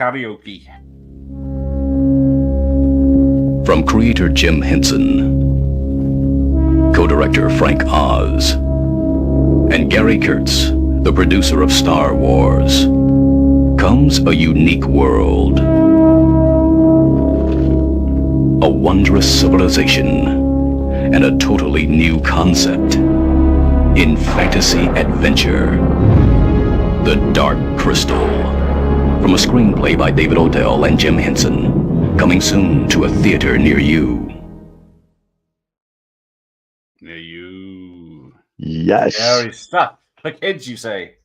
Karaoke. From creator Jim Henson, co-director Frank Oz, and Gary Kurtz, the producer of Star Wars, comes a unique world. A wondrous civilization and a totally new concept in fantasy adventure. The Dark Crystal. From a screenplay by David Odell and Jim Henson. Coming soon to a theater near you. Near you. Yes. Scary stuff. For kids, you say?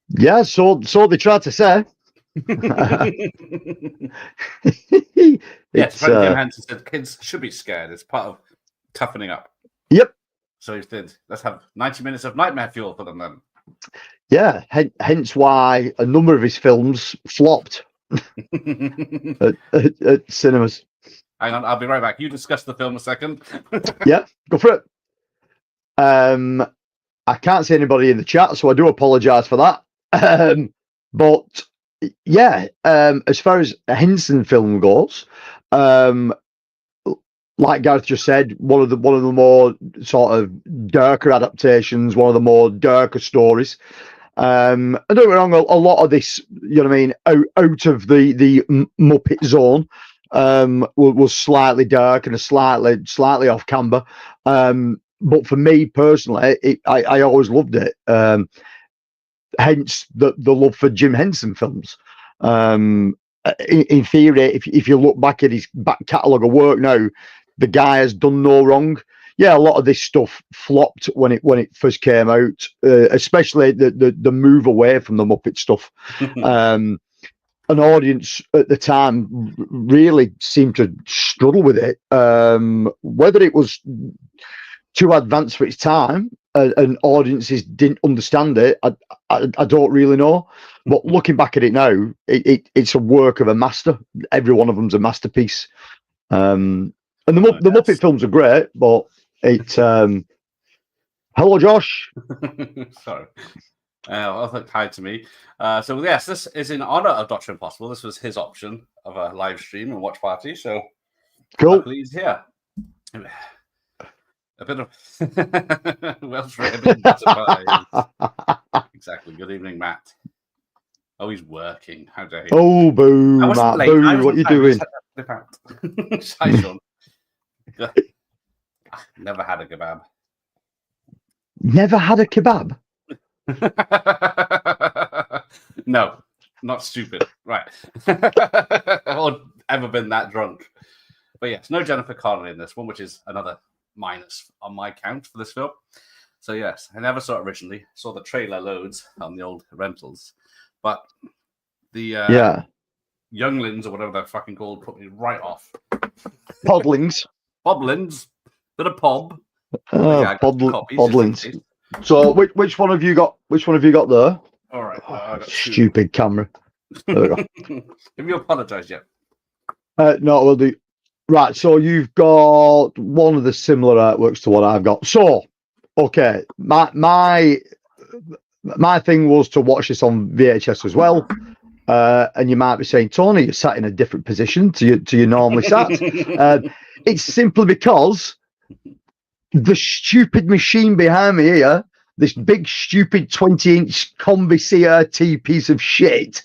Yeah, so they tried to say. Yes, friend Jim Henson said kids should be scared. It's part of toughening up. Yep. So he said, let's have 90 minutes of nightmare fuel for them then. Yeah, hence why a number of his films flopped at cinemas. Hang on, I'll be right back. You discuss the film a second. Yeah, go for it. I can't see anybody in the chat, so I do apologise for that. But yeah, as far as a Henson film goes, like Gareth just said, one of the more sort of darker adaptations, one of the more darker stories. And don't get me wrong, a lot of this, you know what I mean, out of the Muppet zone, was slightly dark and slightly off camber. But for me personally, I always loved it. Hence the love for Jim Henson films. In theory, if you look back at his back catalogue of work now, the guy has done no wrong. Yeah, a lot of this stuff flopped when it first came out, especially the move away from the Muppet stuff. An audience at the time really seemed to struggle with it. Whether it was too advanced for its time and audiences didn't understand it, I don't really know. But looking back at it now, it's a work of a master. Every one of them's a masterpiece. And the Muppet films are great, but it's hello, Josh. Sorry. I think hi to me. So yes, this is in honor of Dr. Impossible. This was his option of a live stream and watch party. So cool. Please here. A bit of Welsh rarebit butterflies. Exactly. Good evening, Matt. Oh, he's working. How dare you? Oh, boo, Matt. Boo, what are you doing? Hi, Sean. Never had a kebab. Never had a kebab? No, not stupid. Right. Or ever been that drunk. But yes, no Jennifer Connelly in this one, which is another minus on my count for this film. So yes, I never saw it originally. Saw the trailer loads on the old rentals. But the younglings or whatever they're fucking called put me right off. Podlings. Boblins. Bit of pob. Podlings. So which one have you got? Which one have you got there? All right. Stupid camera. There we go. Have you apologized yet? No, we'll do. Right, so you've got one of the similar artworks to what I've got. So, okay, my thing was to watch this on VHS as well. And you might be saying, Tony, you're sat in a different position to you normally sat. It's simply because the stupid machine behind me here, this big stupid 20-inch Combi CRT piece of shit,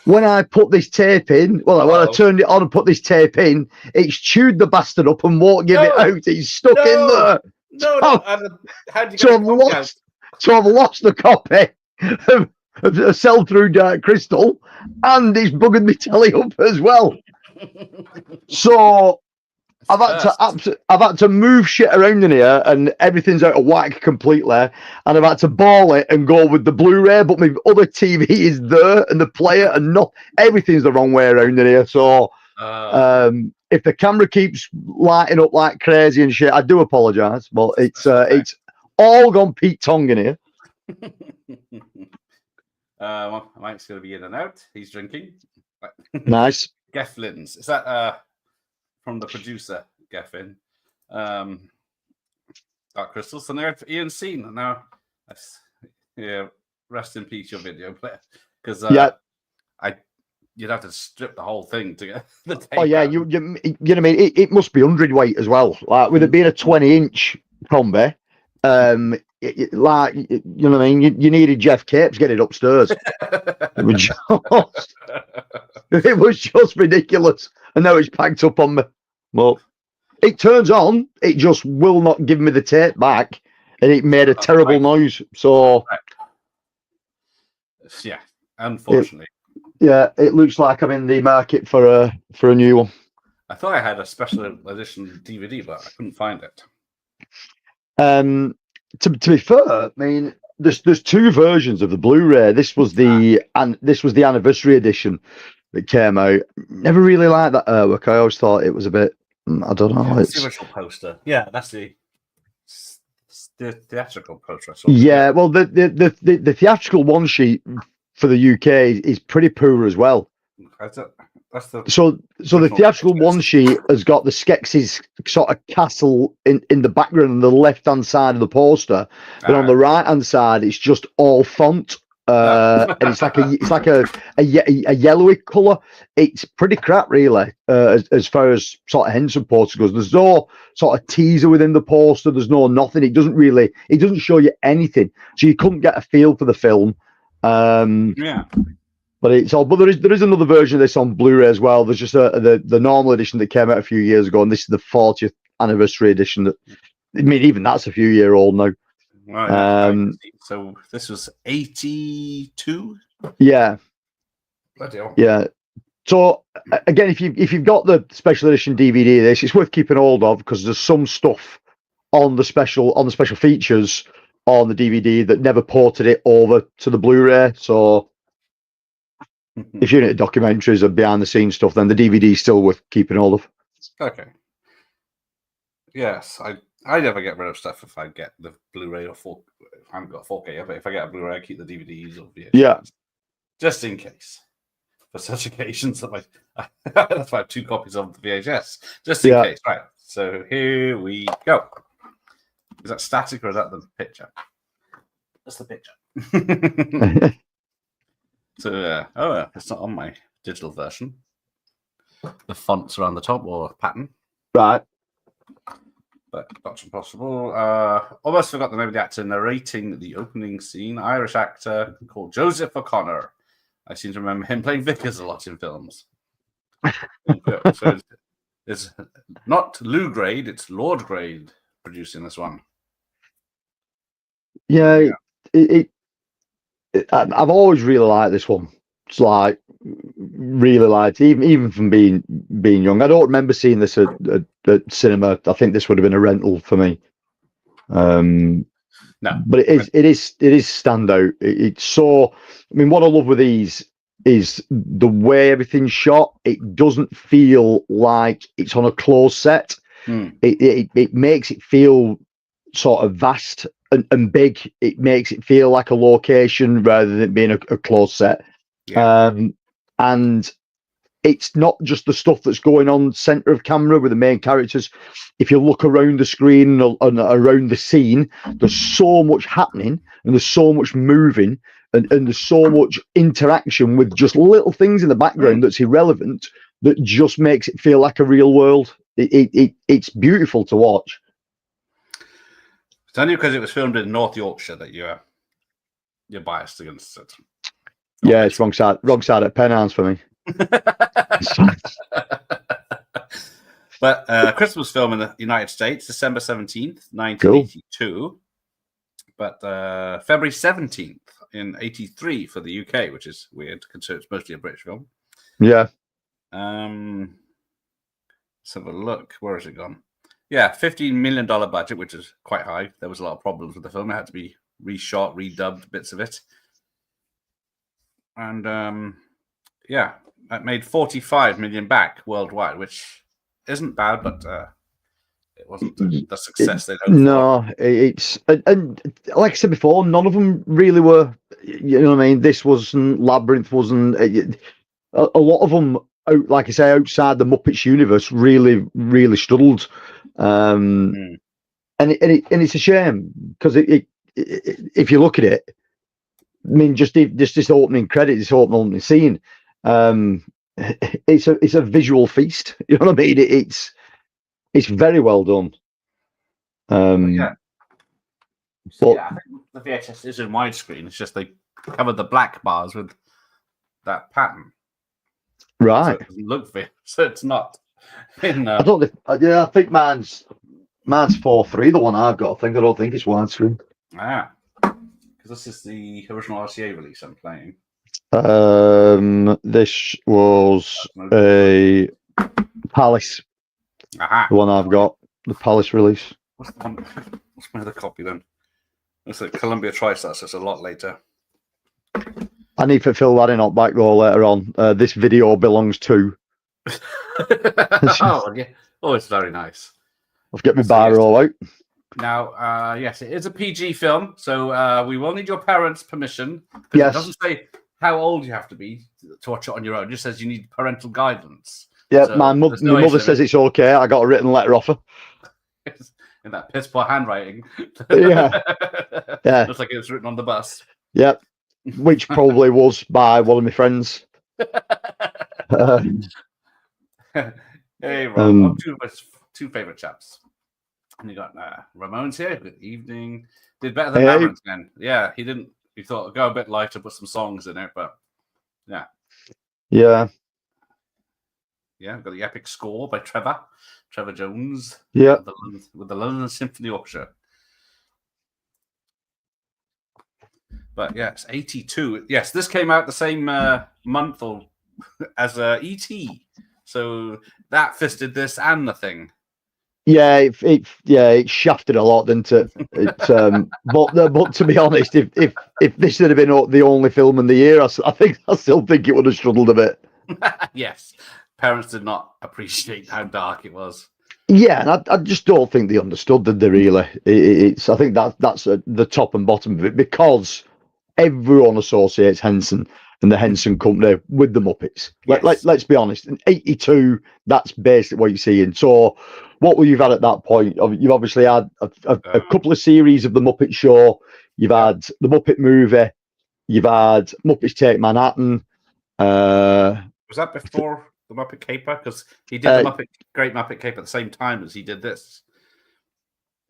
when I put this tape in, when I turned it on and put this tape in, it's chewed the bastard up and won't give it out. It's stuck in there. How'd you get I've lost the copy of Sell Through Dark Crystal, and it's buggered me telly up as well. So I've had to move shit around in here, and everything's out of whack completely. And I've had to ball it and go with the Blu-ray, but my other TV is there, and the player, and not everything's the wrong way around in here. So if the camera keeps lighting up like crazy and shit, I do apologise, but it's all gone Pete Tong in here. Mike's going to be in and out. He's drinking. Nice. Gefflins. Is that from the producer, Geffin? Dark Crystals. And there's Ian Scene. Now, rest in peace, your video player. Because I you'd have to strip the whole thing to get the tape. Oh yeah, out. you know what I mean. It must be 100 weight as well. Like with it being a 20-inch combi, like you know what I mean. You needed Jeff Capes get it upstairs. It was just, it was just ridiculous. And now it's packed up on me. Well, it turns on. It just will not give me the tape back, and it made a terrible noise. So yeah, unfortunately. It looks like I'm in the market for a new one. I thought I had a special edition DVD, but I couldn't find it. To be fair, I mean, there's two versions of the Blu-ray. This was the anniversary edition that came out. Never really liked that artwork. I always thought it was a bit. I don't know. Yeah, it's the original poster. Yeah, that's the theatrical poster. Yeah, well, the theatrical one sheet for the UK is pretty poor as well. That's the So the theatrical one sheet has got the Skeksis sort of castle in the background on the left hand side of the poster, but on the right hand side it's just all font, and it's like a yellowy colour. It's pretty crap, really, as far as sort of Henson poster goes. There's no sort of teaser within the poster. There's no nothing. It doesn't show you anything, so you couldn't get a feel for the film. Yeah. But there is another version of this on Blu-ray as well. There's just the normal edition that came out a few years ago, and this is the 40th anniversary edition. I mean, even that's a few year old now. Right. So this was 82. Yeah. Bloody hell. Yeah. So again, if you've got the special edition DVD of this, it's worth keeping hold of because there's some stuff on the special features on the DVD that never ported it over to the Blu-ray. So if you're into documentaries or behind the scenes stuff, then the DVD is still worth keeping hold of. Okay. Yes, I never get rid of stuff if I get the Blu-ray or 4K. I haven't got 4K yet, but if I get a Blu-ray, I keep the DVDs or VHS. Yeah. Just in case. For such occasions that that's why I have 2 copies of the VHS. Just in case. Right. So here we go. Is that static or is that the picture? That's the picture. So, it's not on my digital version. The fonts are on the top or pattern. Right. But that's impossible. Almost forgot the name of the actor narrating the opening scene. Irish actor called Joseph O'Connor. I seem to remember him playing Vickers a lot in films. So it's not Lou Grade, it's Lord Grade producing this one. Yeah. I've always really liked this one. It's like really liked even from being young. I don't remember seeing this at cinema. I think this would have been a rental for me. No, but it is standout. It's so. I mean, what I love with these is the way everything's shot. It doesn't feel like it's on a closed set. It makes it feel sort of vast and big. It makes it feel like a location rather than being a closed set. Yeah. And it's not just the stuff that's going on center of camera with the main characters. If you look around the screen and around the scene, there's so much happening and there's so much moving and there's so much interaction with just little things in the background that's irrelevant that just makes it feel like a real world. It's beautiful to watch. It's only because it was filmed in North Yorkshire that you're biased against it. Yeah, it's wrong side at Penards for me. But Christmas film in the United States, December 17th, 1982. Cool. But February 17th in 83 for the UK, which is weird, considering it's mostly a British film. Yeah. Let's have a look. Where has it gone? Yeah, $15 million budget, which is quite high. There was a lot of problems with the film. It had to be reshot, redubbed, bits of it. And that made 45 million back worldwide, which isn't bad, but it wasn't the success they'd hoped for. No, it's and like I said before, none of them really were. You know what I mean? This wasn't, Labyrinth wasn't. A lot of them, like I say, outside the Muppets universe, really struggled. And it's a shame because if you look at it, I mean, just this opening credit, this opening scene, It's a visual feast. You know what I mean? It's very well done. Yeah. But Yeah, I think the VHS is in widescreen. It's just they covered the black bars with that pattern. So right, it doesn't look fit. So it's not in. I don't. Yeah, I think mine's 4:3. The one I've got. I don't think it's widescreen. Because this is the original RCA release I'm playing. This was a Palace. Aha. The one I've got, the Palace release. What's my other copy then? It's a Columbia TriStar, so it's a lot later. I need to fill that in up back though later on. This video belongs to. Oh, yeah. Oh, it's very nice. I'll get my bar roll out. Now, yes, it is a PG film, so we will need your parents' permission. Yes. It doesn't say how old you have to be to watch it on your own. It just says you need parental guidance. Yeah, so my mother says it's okay. I got a written letter off her. In that piss poor handwriting. Yeah. Yeah. Looks like it was written on the bus. Yep. Which probably was by one of my friends. Hey, Rob. Two favorite chaps. And you got Ramon's here. Good evening. Did better than Labyrinth then. Yeah, he didn't. He thought go a bit lighter, put some songs in it, but yeah. Yeah. Yeah, we've got the epic score by Trevor Jones. Yeah. With the London Symphony Orchestra. But yes, 82. Yes, this came out the same month or as E.T. So that fisted this and the Thing. Yeah, it shafted a lot, didn't it? But to be honest, if this had been the only film in the year, I still think it would have struggled a bit. Yes, parents did not appreciate how dark it was. Yeah, and I just don't think they understood, did they? Really, I think that's the top and bottom of it, because everyone associates Henson and the Henson Company with the Muppets. Yes. Let's be honest. In 82, that's basically what you're seeing. So, what will you've had at that point? You've obviously had a couple of series of the Muppet Show. You've had the Muppet Movie. You've had Muppets Take Manhattan. Was that before the Muppet Caper? Because he did the Great Muppet Caper at the same time as he did this.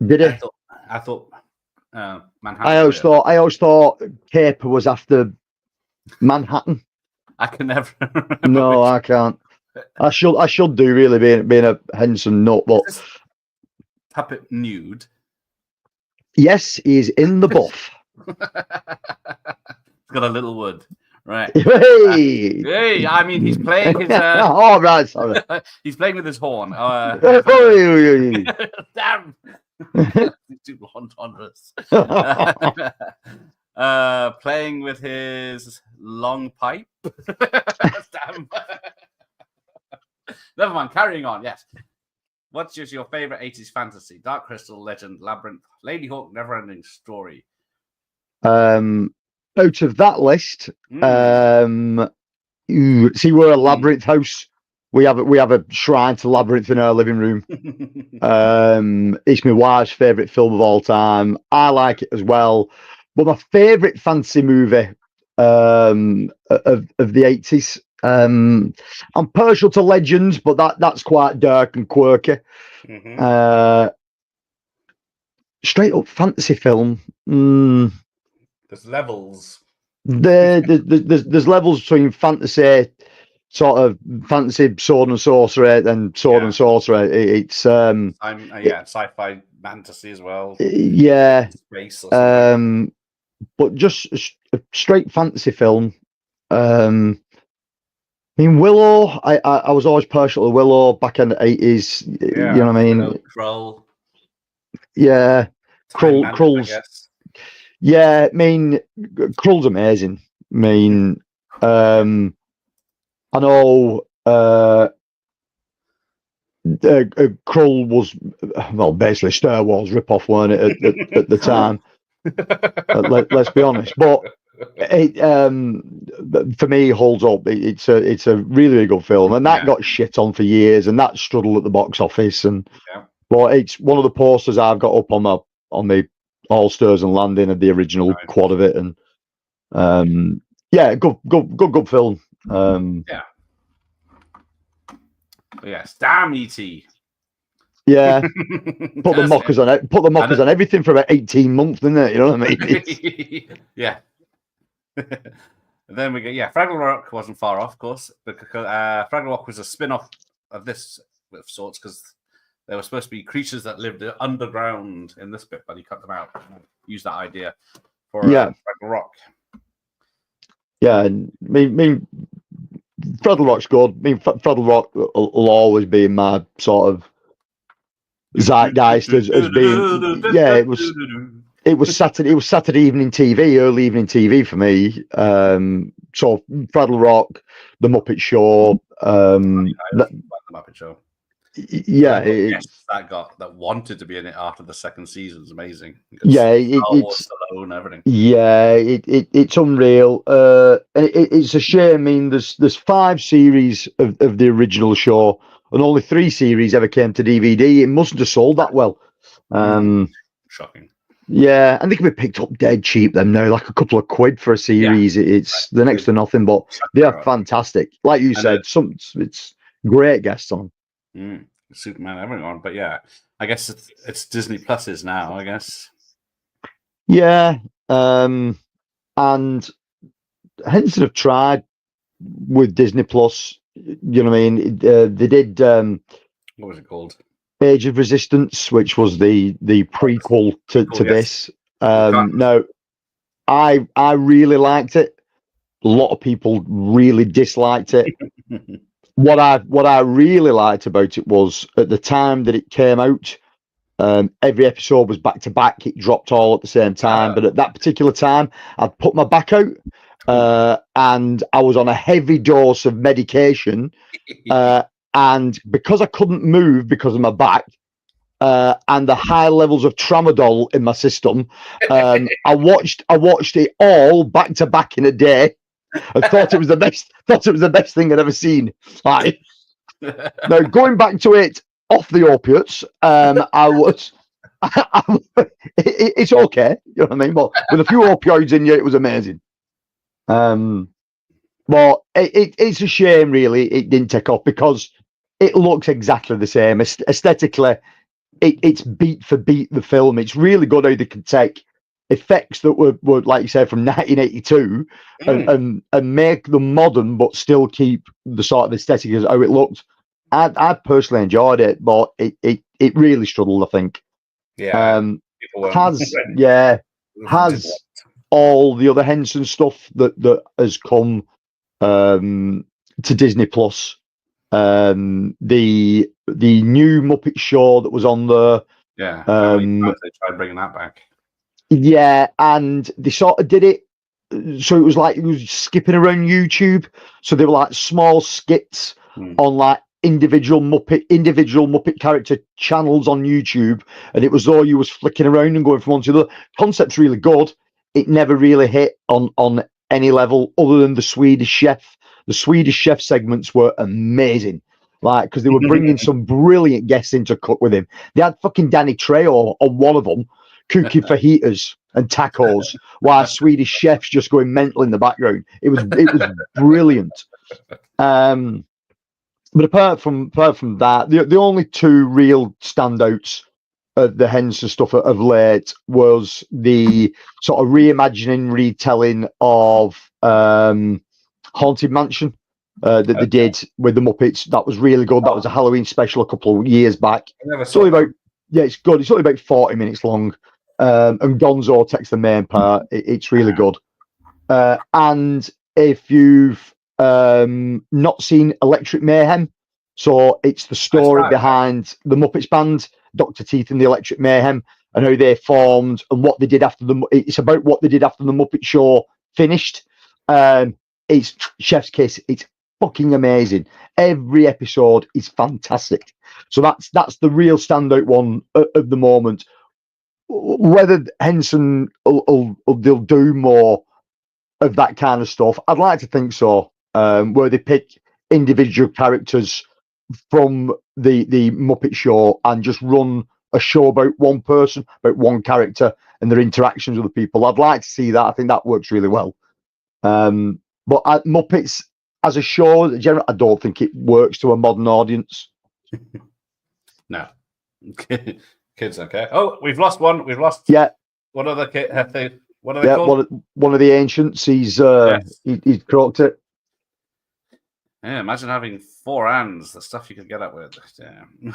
Did he? I thought Manhattan. I always thought Caper was after Manhattan. I can never remember. No, I can't. I should do, really, being a Henson nut, but puppet nude. Yes, he's in the buff. He's got a little wood, right? Hey, I mean, he's playing his. Oh, right, sorry. He's playing with his horn. Damn. Too blonde on us. Playing with his long pipe. Damn. Never mind. Carrying on. Yes. What's just your favorite 80s fantasy? Dark Crystal, Legend, Labyrinth, Lady Hawk, Neverending Story. Out of that list, see, we're a Labyrinth house. We have a shrine to Labyrinth in our living room. It's my wife's favourite film of all time. I like it as well. But my favourite fantasy movie of the 80s, I'm partial to Legends, but that's quite dark and quirky. Straight up fantasy film. There's levels. There's levels between fantasy, sort of fantasy sword and sorcery, and sword and sorcery. It's sci-fi fantasy as well. Yeah, space. But just a straight fantasy film. I mean, Willow. I was always partial to Willow back in the 80s. Yeah, you know what I mean? Krull. Yeah, Krull's. Yeah, I mean, Krull's amazing. I mean, I know Krull was, well, basically Star Wars rip-off, weren't it, at the time? Let's be honest. But it, for me, holds up. It's a really, really good film, and that got shit on for years, and that struggled at the box office. And but it's one of the posters I've got up on the All Stars and Landing of the original quad of it, and good film. Yeah. But yes, damn ET. Yeah, put the mockers on it. Put the mockers on everything for about 18 months, didn't it? You know what I mean? Yeah. And then we go. Yeah, Fraggle Rock wasn't far off, of course, because Fraggle Rock was a spin-off of this of sorts because there were supposed to be creatures that lived underground in this bit, but he cut them out. Used that idea for Fraggle Rock. Yeah, and I mean, Fraggle Rock's good. I mean, Fraggle Rock will always be in my sort of zeitgeist as being. Yeah, it was Saturday evening TV, early evening TV for me. So Fraggle Rock, The Muppet Show. The Muppet Show. Yeah, that wanted to be in it after the second season is amazing. Yeah, it's everything. Yeah, it's unreal. It's a shame. I mean, there's 5 series of the original show, and only 3 series ever came to DVD. It mustn't have sold that well. Shocking. Yeah, and they can be picked up dead cheap them now, like a couple of quid for a series. It's the next to nothing, but they are fantastic. Like you said, it's great guests on. Superman, everyone, but yeah, I guess it's Disney Plus's now. I guess. Yeah, and Henson have tried with Disney Plus. You know what I mean? They did. What was it called? Age of Resistance, which was the prequel to this. No, I really liked it. A lot of people really disliked it. What I really liked about it was at the time that it came out, every episode was back to back. It dropped all at the same time. But at that particular time, I'd put my back out, and I was on a heavy dose of medication. And because I couldn't move because of my back, and the high levels of tramadol in my system, I watched it all back to back in a day. I thought it was the best thing I'd ever seen. Like, now going back to it off the opiates, it's okay, you know what I mean. But with a few opioids in you, it was amazing. But it's a shame, really, it didn't take off because it looks exactly the same aesthetically. It's beat for beat the film. It's really good how they can take effects that were like you said from 1982 and make them modern but still keep the sort of aesthetic as how it looked. I personally enjoyed it, but it really struggled, I think. Has all the other Henson stuff that has come to Disney Plus, the new Muppet Show that was on there. Yeah, they tried bringing that back. Yeah, and they sort of did it so it was like it was skipping around YouTube. So they were like small skits on like individual Muppet character channels on YouTube, and it was though you was flicking around and going from one to the other. Concept's really good. It never really hit on any level other than the Swedish Chef. The Swedish Chef segments were amazing, like because they were bringing some brilliant guests in to cook with him. They had fucking Danny Trejo on one of them, cooking fajitas and tacos, while Swedish Chef's just going mental in the background. It was brilliant. But apart from that, the only 2 real standouts of the Henson stuff of late was the sort of reimagining, retelling of Haunted Mansion that they did with the Muppets. That was really good. That was a Halloween special a couple of years back. It's only about it's good. It's only about 40 minutes long, and Gonzo takes the main part. It's really good. And if you've not seen Electric Mayhem, so it's the story behind the Muppets band, Dr. Teeth and the Electric Mayhem, and how they formed and what they did after it's about what they did after the Muppet Show finished. It's Chef's Kiss. It's fucking amazing. Every episode is fantastic. So that's the real standout one of the moment. Whether Henson they'll do more of that kind of stuff, I'd like to think so. Where they pick individual characters from the Muppet Show and just run a show about one person, about one character and their interactions with the people. I'd like to see that. I think that works really well. But Muppets as a show, I don't think it works to a modern audience. No. Kids, okay. Oh, we've lost one. We've lost one other kid. What are they called? One of the ancients. He's he's croaked it. Yeah, imagine having 4 hands, the stuff you could get up with. Damn.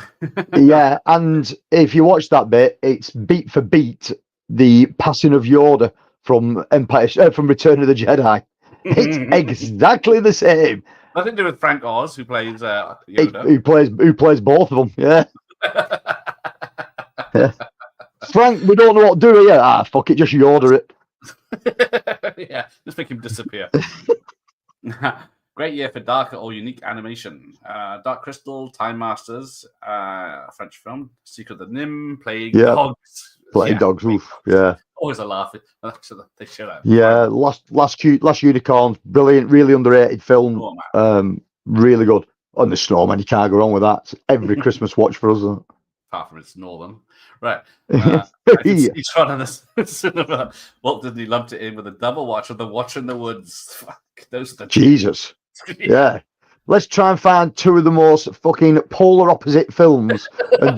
Yeah, and if you watch that bit, it's beat for beat the passing of Yoda from from Return of the Jedi. It's exactly the same. Nothing to do with Frank Oz, who plays Yoda. Who plays both of them? Yeah. Yeah. Frank, we don't know what to do here. Ah, fuck it, just Yoda it. Yeah, just make him disappear. Great year for darker or unique animation. Dark Crystal, Time Masters, French film, Secret of the Nim, Playing Dogs. Playing Dogs, oof, yeah. Always a laugh. They should have. Yeah, Last Unicorn, brilliant, really underrated film. Really good. On the Snowman, you can't go wrong with that. It's every Christmas watch for us, isn't it? Apart from it's Northern. Right. Each one of the cinema. Walt Disney lumped it in with a double watch of The Watch in the Woods. Fuck, those are the Jesus. Yeah. Let's try and find 2 of the most fucking polar opposite films and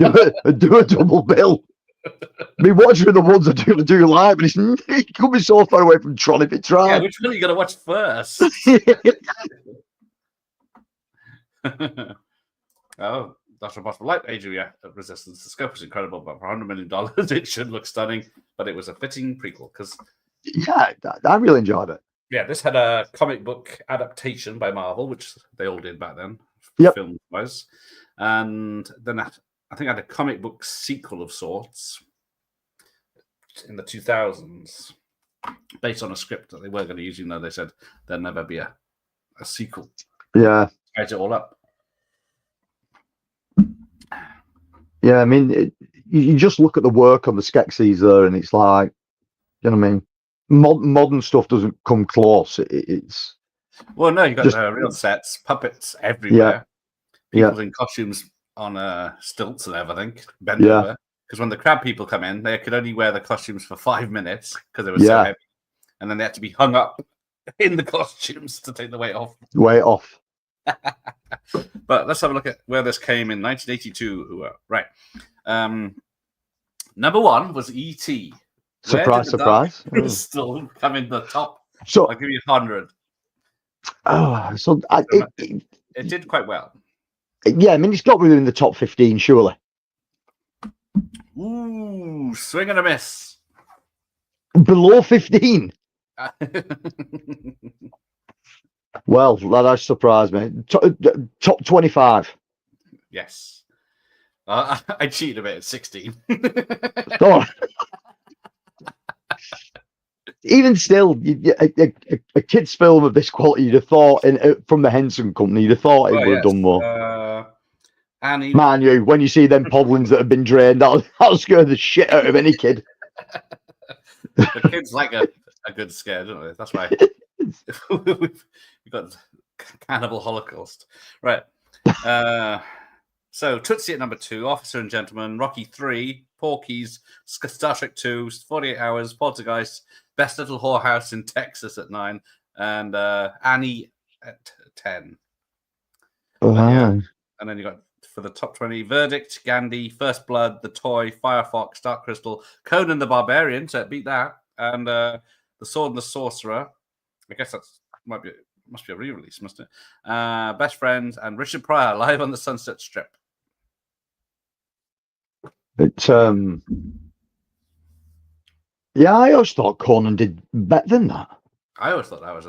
do a double bill. I mean, Watch in the Woods I do like, but it could be so far away from Tron if it tried. Yeah, which one are you going to watch first? Oh, Dr. Impossible Light Age of Resistance. The scope was incredible, but for $100 million, it should look stunning. But it was a fitting prequel because, yeah, I really enjoyed it. Yeah, this had a comic book adaptation by Marvel, which they all did back then, film-wise. And then I think I had a comic book sequel of sorts in the 2000s based on a script that they were going to use, even though they said there'd never be a sequel. Yeah. Tied it all up. Yeah, I mean, you just look at the work on the Skeksis there, and it's like, you know what I mean? Modern stuff doesn't come close. It's well, no, you've got real sets, puppets everywhere, people in costumes on stilts and everything, bent over. Because when the crab people come in, they could only wear the costumes for 5 minutes because they were so heavy, and then they had to be hung up in the costumes to take the weight off. But let's have a look at where this came in 1982. Right. Number 1 was E.T. Surprise. Still come in the top. So I'll give you 100. Oh, so it did quite well. Yeah, I mean, it's got within the top 15, surely. Ooh, swing and a miss. Below 15? Well, that surprised me. Top 25. Yes. I cheated a bit at 16. Oh. Even still, a kid's film of this quality, you'd have thought, from the Henson Company, you'd have thought it would have done more. Annie. Man, when you see them podlings that have been drained, that'll scare the shit out of any kid. The kids like a good scare, don't they? That's why we've got Cannibal Holocaust. Right. So Tootsie at number 2, Officer and Gentleman, Rocky 3, Porky's, Star Trek 2, 48 Hours, Poltergeist, Best Little Whorehouse in Texas at 9, and Annie at 10. Oh, wow. And then you got for the top 20, Verdict, Gandhi, First Blood, The Toy, Firefox, Dark Crystal, Conan the Barbarian, so it beat that, and The Sword and the Sorcerer. I guess that must be a re-release, mustn't it? Best Friends, and Richard Pryor, Live on the Sunset Strip. Yeah, I always thought Conan did better than that. I always thought that was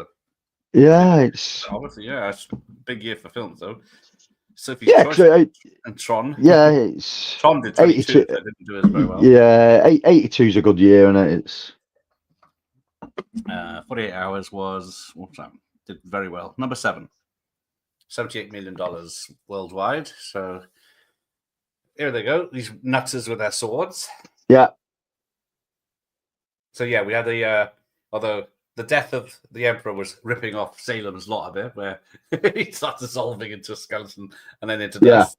it's obviously it's a big year for films though. Sophie's Choice and Tron. Yeah, it's Tron did 22, so it didn't do as very well. Yeah, 82 is a good year, and it's 48 Hours did very well. Number 7, $78 million worldwide. So here they go, these nutters with their swords. Yeah. So yeah, we had although the death of the Emperor was ripping off Salem's Lot a bit, where he starts dissolving into a skeleton and then into dust.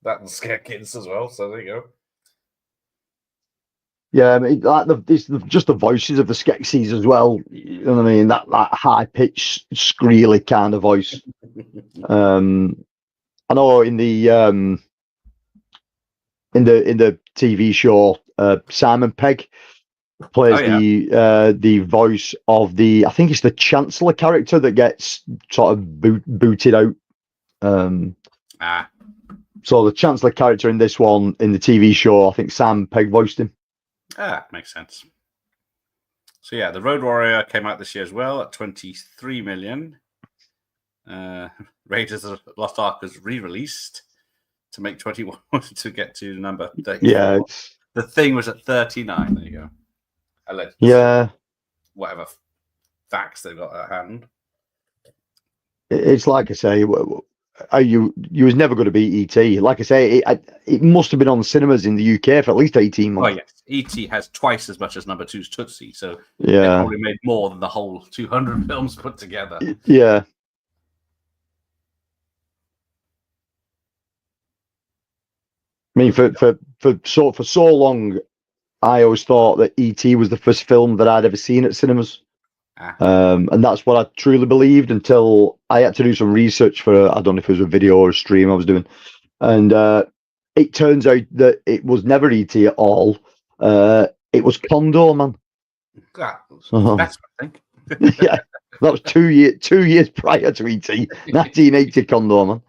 That will scare kids as well. So there you go. Yeah, I mean, like just the voices of the Skeksis as well. You know what I mean? That high pitched, screely kind of voice. I know in the TV show, Simon Pegg Oh plays yeah. the voice of I think it's the Chancellor character that gets sort of booted out. Ah, So the Chancellor character in this one in the TV show, I think Simon Pegg voiced him. makes sense. So yeah, the Road Warrior came out this year as well at 23 million. Raiders of the Lost Ark was re-released to make 21 to get to number 34. Yeah, The Thing was at 39. There you go. Allegedly. Yeah, Whatever facts they've got at hand. it's like I say, you was never going to beat ET. Like I say, it must have been on cinemas in the UK for at least 18 months. Oh yes, ET has twice as much as number 2's Tootsie, so yeah, they probably made more than the whole 200 films put together. Yeah. I mean, for so long, I always thought that ET was the first film that I'd ever seen at cinemas. And that's what I truly believed until I had to do some research for, I don't know if it was a video or a stream I was doing. And it turns out that it was never ET at all. It was Condor Man. That's what I think. Yeah, that was 2 years prior to ET, 1980 Condor Man.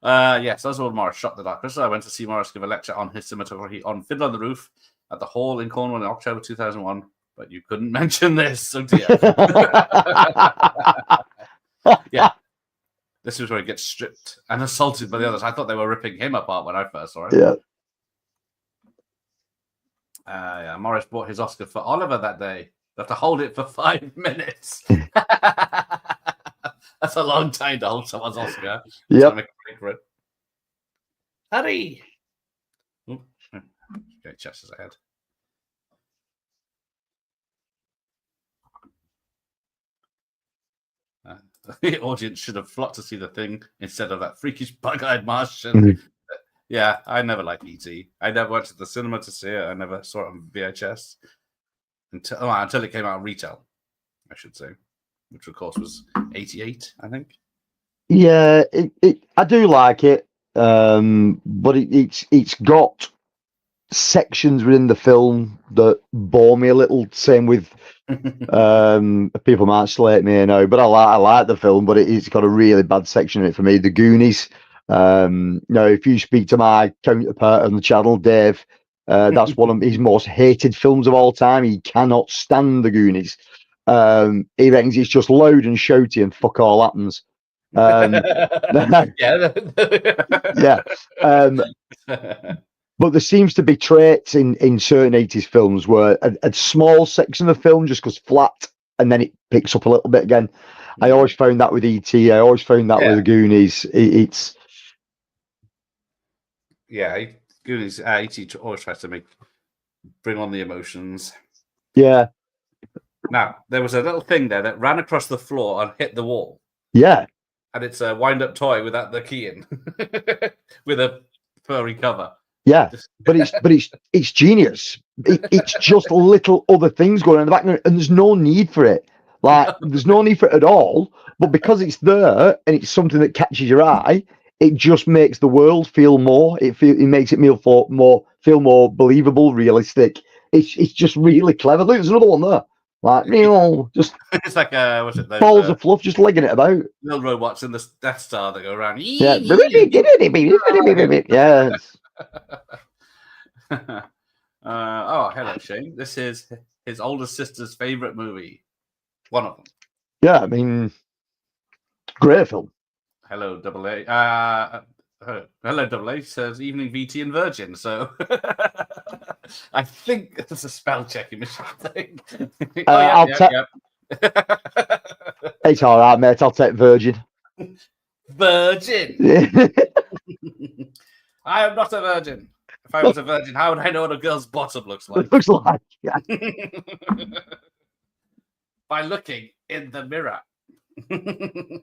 Yes, that's all Morris shot the Dark Crystal. I went to see Morris give a lecture on his cinematography on Fiddler on the Roof at the Hall in Cornwall in October 2001. But you couldn't mention this. Oh dear. Yeah. This is where he gets stripped and assaulted by the others. I thought they were ripping him apart when I first saw it. Yeah. Yeah. Morris bought his Oscar for Oliver that day. They have to hold it for 5 minutes. That's a long time to hold someone's Oscar. Yep. Hurry! Okay, chest is ahead. The audience should have flocked to see The Thing instead of that freakish bug-eyed Martian. Mm-hmm. Yeah, I never liked E.T. I never went to the cinema to see it. I never saw it on VHS until it came out on retail, I should say, which of course was 88, I think. Yeah, I do like it, but it's got sections within the film that bore me a little. Same with people might slate me now, but I like the film, but it's got a really bad section in it for me. The Goonies. Now, if you speak to my counterpart on the channel, Dave, that's one of his most hated films of all time. He cannot stand the Goonies. He reckons it's just loud and shouty and fuck all happens. Yeah. But there seems to be traits in certain 80s films where a small section of the film just goes flat and then it picks up a little bit again. I always found that with E.T. I always found that with the Goonies. It's Goonies. E.T. always tries to bring on the emotions. Yeah. Now there was a little thing there that ran across the floor and hit the wall. Yeah. And it's a wind-up toy without the key in, with a furry cover. Yeah, but it's genius. It's just little other things going on in the background, and there's no need for it. Like there's no need for it at all. But because it's there and it's something that catches your eye, it just makes the world feel more. It makes it feel more believable, realistic. It's just really clever. Look, there's another one there. Like, just it's like what's it? Balls of fluff, just legging it about. Little robots in the Death Star that go around. Yeah. Yes. Oh, hello, Shane. This is his older sister's favorite movie. One of them. Yeah, I mean, great film. Hello, Double A. Hello, Double A says evening VT and Virgin. So I think it's a spell checking machine thing. It's all right, mate. I'll take Virgin. Virgin. I am not a virgin. If I was a virgin, how would I know what a girl's bottom looks like? It looks like, yeah. By looking in the mirror. Damn it.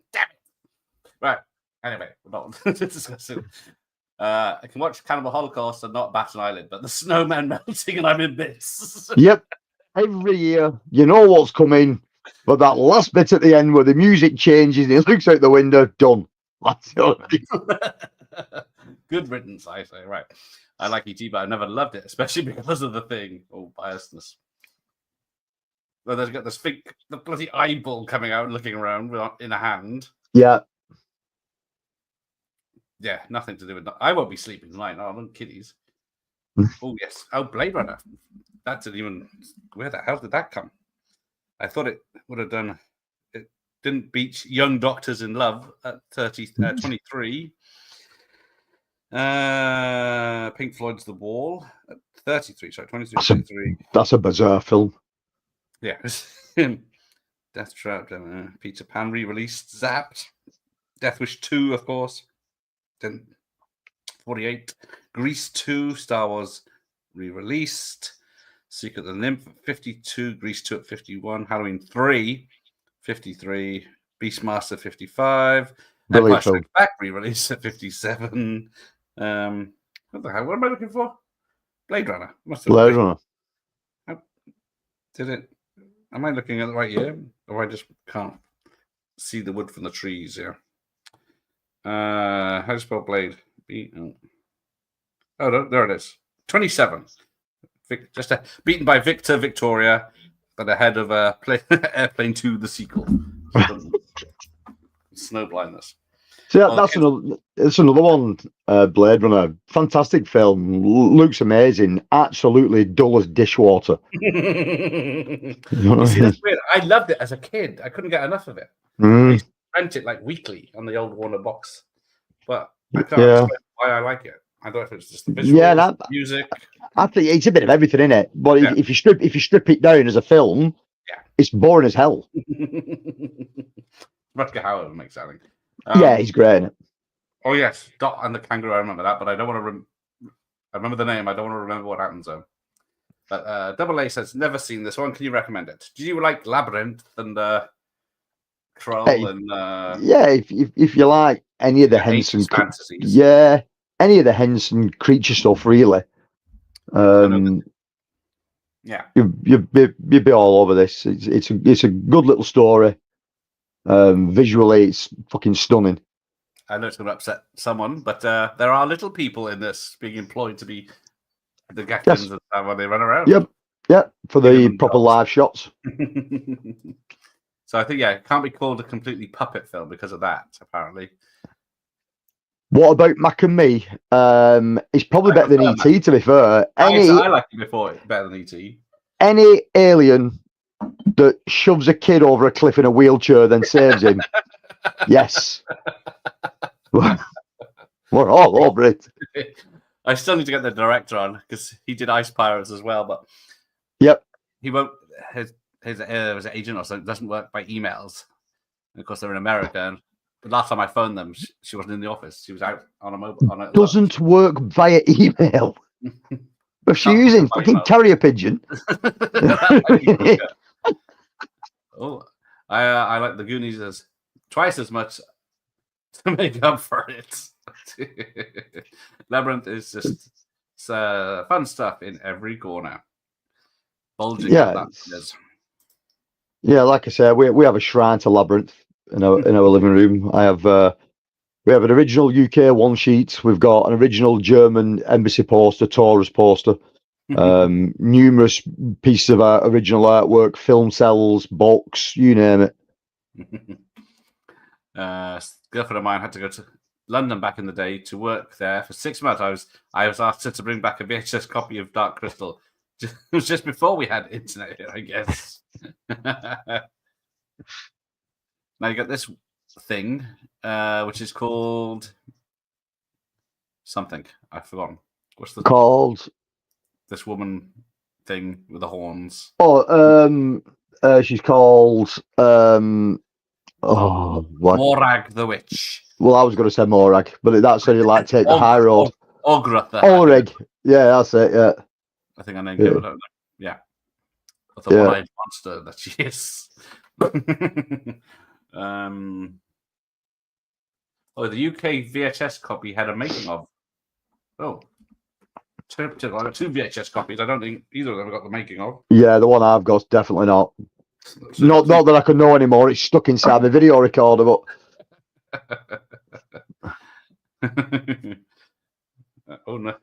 Right. Anyway, we're not discussing. I can watch Cannibal Holocaust and not bat an eyelid, but the snowman melting and I'm in bits. Yep. Every year, you know what's coming, but that last bit at the end where the music changes and he looks out the window, done. That's Good riddance, I say. Right. I like E.T., but I never loved it, especially because of the thing. Oh, biasness. Well, there's got this the bloody eyeball coming out, looking around in a hand. Yeah. Yeah, nothing to do with that. I won't be sleeping tonight. No, I'm kiddies. Oh, yes. Oh, Blade Runner. That didn't even. Where the hell did that come? I thought it would have done. It didn't beat Young Doctors in Love at 23. Pink Floyd's The Wall at 33. Sorry, 23, 33. That's a bizarre film. Yeah. Death Trap, Peter Pan re-released, Zapped. Death Wish 2, of course. Then 48. Grease 2, Star Wars re-released. Secret of the Nymph at 52. Grease 2 at 51. Halloween 3, 53. Beastmaster 55. Empire Strikes Back re-release at 57. What the hell? What am I looking for? Blade Runner. Blade Runner. Did it? Am I looking at the right year? Or I just can't see the wood from the trees here? How do you spell Blade? Oh, no, there it is. 27. Just beaten by Victor Victoria, but ahead of Airplane 2, the sequel. Snow blindness. So that's another one. Blade Runner, fantastic film. Looks amazing. Absolutely dull as dishwater. You see, that's weird. I loved it as a kid. I couldn't get enough of it. I used to rent it like weekly on the old Warner box, but I can't explain why I like it. I don't know if it's just the visuals, music. I think it's a bit of everything in it. But if you strip it down as a film, it's boring as hell. Rutger Hauer makes that. Yeah, he's great in it. Oh yes, Dot and the Kangaroo. I remember that, but I don't want to. I remember the name. I don't want to remember what happens though. But Double A says never seen this one. Can you recommend it? Did you like Labyrinth and Troll and? Yeah, if you like any of the Henson fantasies. Yeah, any of the Henson creature stuff, really. Yeah, you'd be all over this. It's a good little story. Visually, it's fucking stunning. I know it's going to upset someone, but there are little people in this being employed to be the Gatlins when they run around. Yep, for the proper live shots. So I think it can't be called a completely puppet film because of that. Apparently. What about Mac and Me? It's probably better than E.T. To be fair. I liked it before. Better than E.T. Any alien that shoves a kid over a cliff in a wheelchair then saves him. Yes. We're all over it. I still need to get the director on because he did Ice Pirates as well, but he won't. His agent or something doesn't work by emails. And of course, they're in America. And the last time I phoned them, she wasn't in the office. She was out on a mobile. Doesn't work via email. But she's using fucking carrier pigeon. Oh, I like the Goonies as twice as much to make up for it. Labyrinth is just fun stuff in every corner. Bulging yeah, like I said, we have a shrine to Labyrinth in our living room. We have an original UK one sheet. We've got an original German embassy poster, Taurus poster. Numerous pieces of our original artwork, film cells, box, you name it. Girlfriend of mine had to go to London back in the day to work there for 6 months. I was asked her to bring back a VHS copy of Dark Crystal. It was just before we had internet here, I guess. Now you got this thing, which is called something. I've forgotten. What's the called? This woman thing with the horns. She's called Morag the Witch. Well, I was going to say Morag, but that sounded like take the high road. Oreg. Yeah, that's it. Yeah. I think I named it. I don't know. Yeah. The one-eyed monster that she is. The UK VHS copy had a making of Oh, tempted. I got 2 VHS copies. I don't think either of them have got the making of. Yeah, the one I've got's definitely not. So Not that I can know anymore. It's stuck inside the video recorder, but oh no.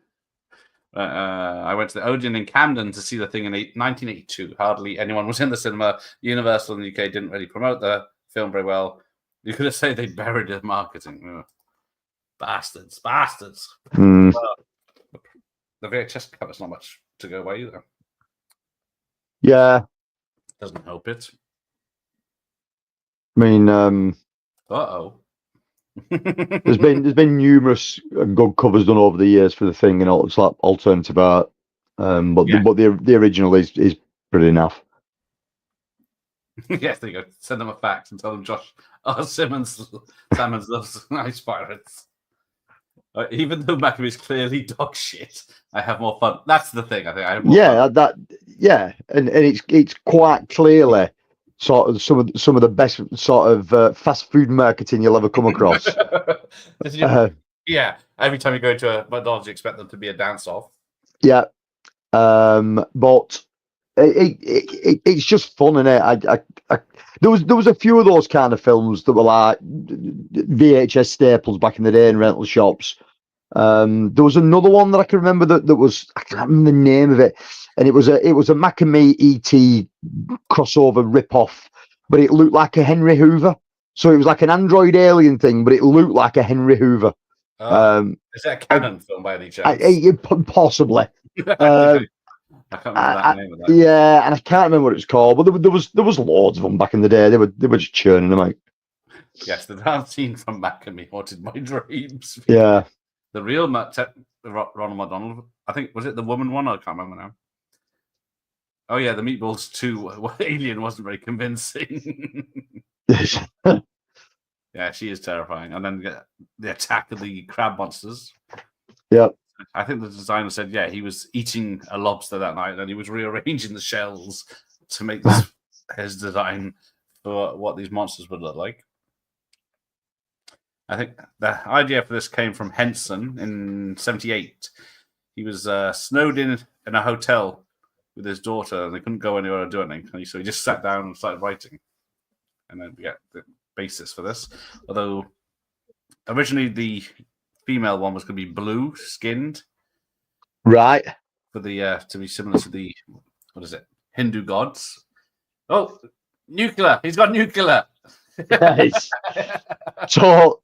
I went to the Odeon in Camden to see the thing in 1982. Hardly anyone was in the cinema. Universal in the UK didn't really promote the film very well. You could have said they buried the marketing. Ugh. Bastards. Well, the VHS cover's not much to go away either. yeah. Doesn't help it. I mean, Uh-oh. there's been numerous good covers done over the years for the thing, and all it's like alternative art. But the original is pretty enough. Yes, there you go. Send them a fax and tell them Josh Simmons loves Ice Pirates. Even though Macam is clearly dog shit, I have more fun. That's the thing. I think I have more fun. And it's quite clearly sort of some of the best sort of fast food marketing you'll ever come across. Yeah, every time you go to a McDonald's, you expect them to be a dance-off. Yeah, but it's just fun, innit? There was a few of those kind of films that were like VHS staples back in the day in rental shops. There was another one that I can remember that was, I can't remember the name of it, and it was a Macamee ET crossover rip-off, but it looked like a Henry Hoover. So it was like an android alien thing, but it looked like a Henry Hoover. Is that a canon film by any chance? Possibly. I can't remember the name of that. Yeah, and I can't remember what it's called, but there was loads of them back in the day. They were just churning them out. Yes, the dance scene from Macamee haunted my dreams. Yeah. The real Ronald McDonald, I think, was it the woman one? I can't remember now. Oh yeah, the Meatballs 2 alien wasn't very convincing. Yeah, she is terrifying. And then the attack of the crab monsters. Yeah. I think the designer said, yeah, he was eating a lobster that night and he was rearranging the shells to make his design for what these monsters would look like. I think the idea for this came from Henson in 1978. He was snowed in a hotel with his daughter and they couldn't go anywhere or do anything. So he just sat down and started writing. And then we get the basis for this. Although originally the female one was going to be blue skinned, right? For the to be similar to the Hindu gods. Oh, nuclear! He's got nuclear. Nice. So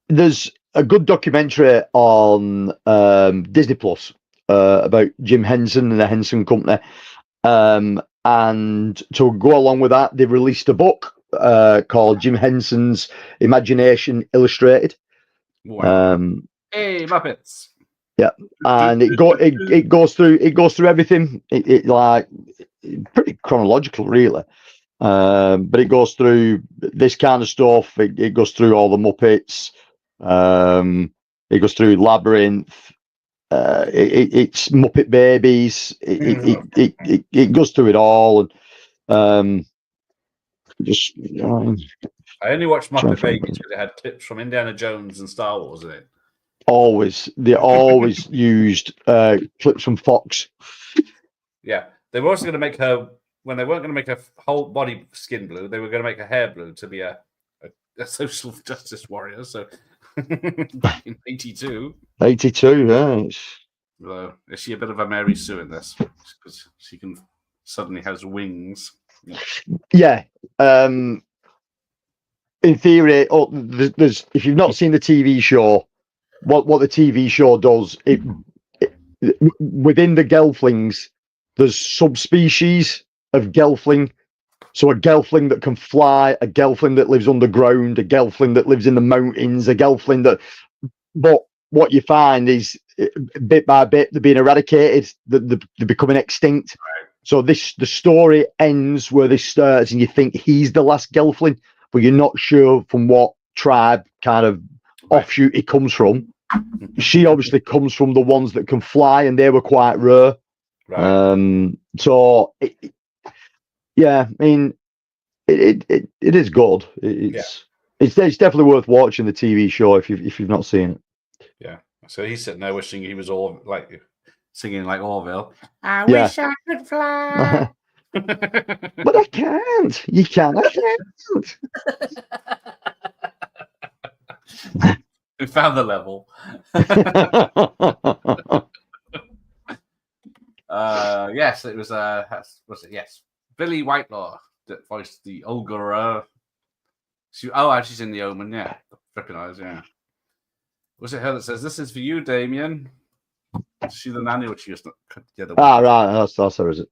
there's a good documentary on Disney Plus about Jim Henson and the Henson Company, and to go along with that, they've released a book called Jim Henson's Imagination Illustrated. Wow. Hey, Muppets. Yeah, and it goes through everything. It like pretty chronological, really. But it goes through this kind of stuff. It goes through all the Muppets. It goes through Labyrinth. It's Muppet Babies. It goes through it all. And I only watched Muppet Babies because it had clips from Indiana Jones and Star Wars in it. They always used clips from Fox. Yeah, they were also going to make her, when they weren't going to make her whole body skin blue, they were going to make her hair blue to be a social justice warrior. So back in 82. 82, yeah. So, is she a bit of a Mary Sue in this? Because she can suddenly has wings. Yeah. In theory, there's if you've not seen the TV show, what the TV show does, it within the Gelflings, there's subspecies of Gelfling. So a Gelfling that can fly, a Gelfling that lives underground, a Gelfling that lives in the mountains, a Gelfling that. But what you find is, bit by bit, they're being eradicated. They're becoming extinct. Right. So the story ends where this starts, and you think he's the last Gelfling, but you're not sure from what tribe kind of offshoot he comes from. She obviously comes from the ones that can fly, and they were quite rare. Right. So yeah, I mean, it is good. It's definitely worth watching the TV show if you've not seen it. Yeah, So he's sitting there wishing he was all like singing like Orville. I Yeah. wish I could fly. But I can't. You can't. I can't. We found the level. Yes, it was. Was it? Yes, Billy Whitelaw that voiced the ogre. She's in The Omen. Yeah, the flipping eyes. Yeah. Was it her that says, "This is for you, Damien"? Is she the nanny, or she just cut together? Right. That's her, is it?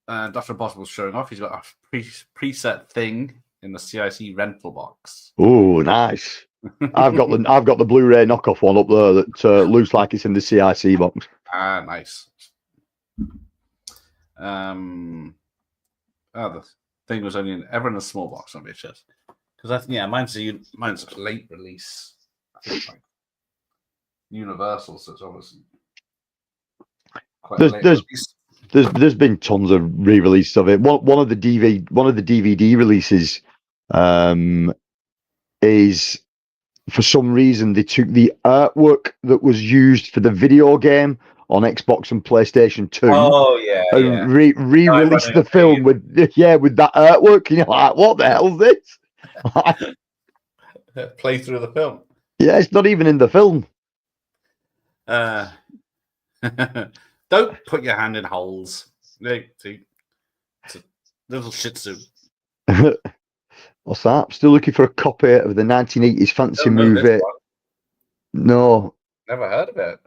Dr. Impossible's showing off. He's got a preset thing in the CIC rental box. Oh, nice. I've got the Blu-ray knockoff one up there that looks like it's in the CIC box. Ah, nice. The thing was only ever in a small box on VHS. Because I think mine's a late release. I think like Universal, so it's obviously quite a late release. There's been tons of re-releases of it. One of the DVD releases is, for some reason, they took the artwork that was used for the video game on Xbox and PlayStation 2. Oh yeah, and re-released the film with that artwork. And you're like, what the hell is this? Play through the film. Yeah, it's not even in the film. Don't put your hand in holes. See, it's a little Shih Tzu. What's that? Still looking for a copy of the 1980s fantasy movie. No. Never heard of it.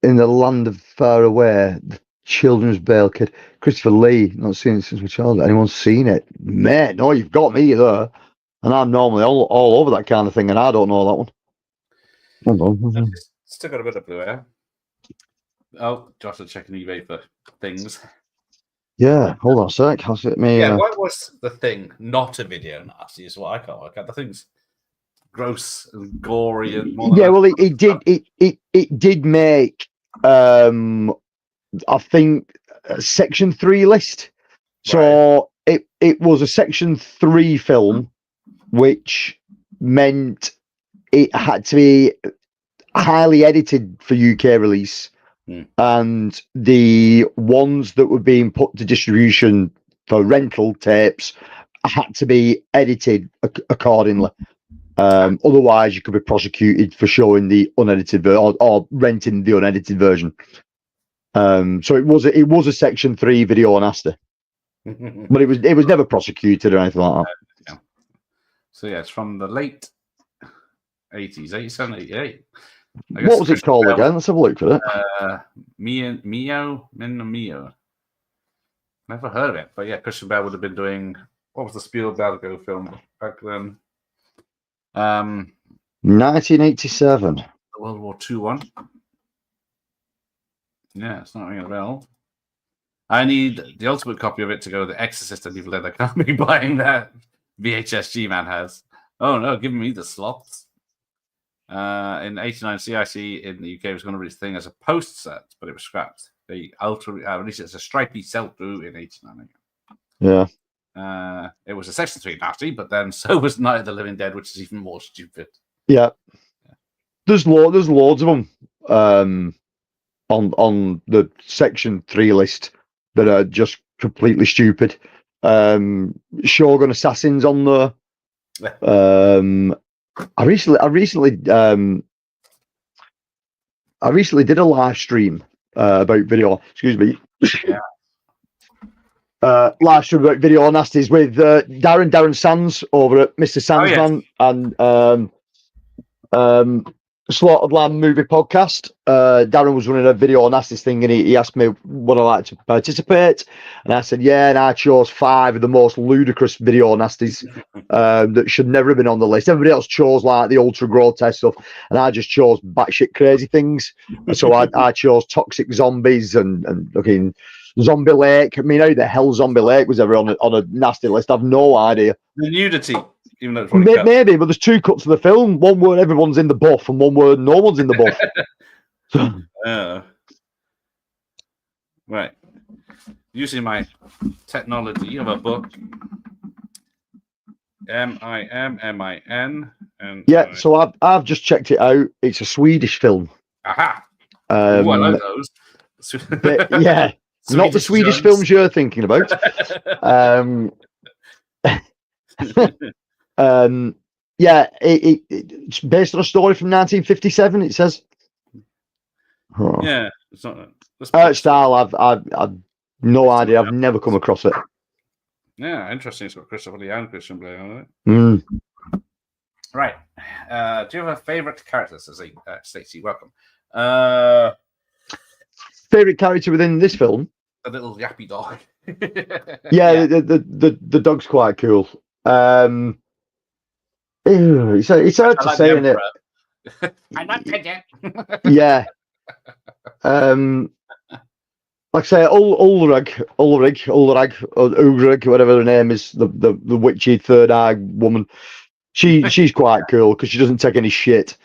In the Land of Far Away, the children's Bale kid. Christopher Lee. Not seen it since my childhood. Anyone seen it? Man, no, you've got me there. And I'm normally all over that kind of thing, and I don't know that one. Still got a bit of blue air. Oh, Josh is checking eBay for things. Yeah, hold on a sec. I'll sit me. Yeah, what was the thing? Not a video nasty is what I can't work out. The thing's gross and gory and more. Yeah, well, it did make I think a Section 3 list. So it was a Section 3 film, which meant it had to be highly edited for UK release. And the ones that were being put to distribution for rental tapes had to be edited accordingly. Otherwise, you could be prosecuted for showing the unedited or renting the unedited version. So it was a Section 3 video nasty, but it was never prosecuted or anything like that. Yeah. So yeah, it's from the late 80s, 87, 88. What was it called again? Let's have a look for it. Mio. Never heard of it, but yeah, Christian Bale would have been doing, what was the Spielberg film back then? 1987. World War II one. Yeah, it's not ringing a bell. I need the ultimate copy of it to go The Exorcist and Evil Dead. I can't be buying that. VHS G-Man has. Oh no, give me the slots. In 89, CIC in the UK was going to release the thing as a post set, but it was scrapped. They released it as a stripy sell-through in 89. Yeah. It was a Section 3 nasty, but then so was Night of the Living Dead, which is even more stupid. Yeah. There's loads of them on the Section 3 list that are just completely stupid. Shogun Assassins on there. I recently did a live stream about video. Excuse me. Yeah. Live stream about video nasties with Darren Sands over at Mr. Sandsman and Slaughtered Lamb Movie Podcast. Darren was running a video nasties thing, and he asked me would I like to participate, and I said yeah, and I chose 5 of the most ludicrous video nasties that should never have been on the list. Everybody else chose like the ultra grotesque stuff, and I just chose batshit crazy things. So I chose toxic zombies and looking Zombie Lake. I mean, how the hell Zombie Lake was ever on a nasty list? I've no idea. The nudity. Even though it's maybe, but there's 2 cuts of the film. One where everyone's in the buff, and one where no one's in the buff. Right. Using my technology of a book, Mimmin. Yeah, so I've just checked it out. It's a Swedish film. Aha. Ooh, I like those. Yeah, not the Swedish films you're thinking about. Yeah, it's based on a story from 1957. It says. Yeah, it's not. Art style. I've no idea. I've never come across it. Yeah, interesting. It's got Christopher Lee and Christian Bale on it. Mm. Right. Do you have a favorite character, Stacey? Welcome. Favorite character within this film? The little yappy dog. Yeah. The dog's quite cool. It's hard to say, isn't it? I'm not dead. Yeah. Like I say, Ulrich, whatever her name is, the witchy third eye woman. She's quite cool because she doesn't take any shit.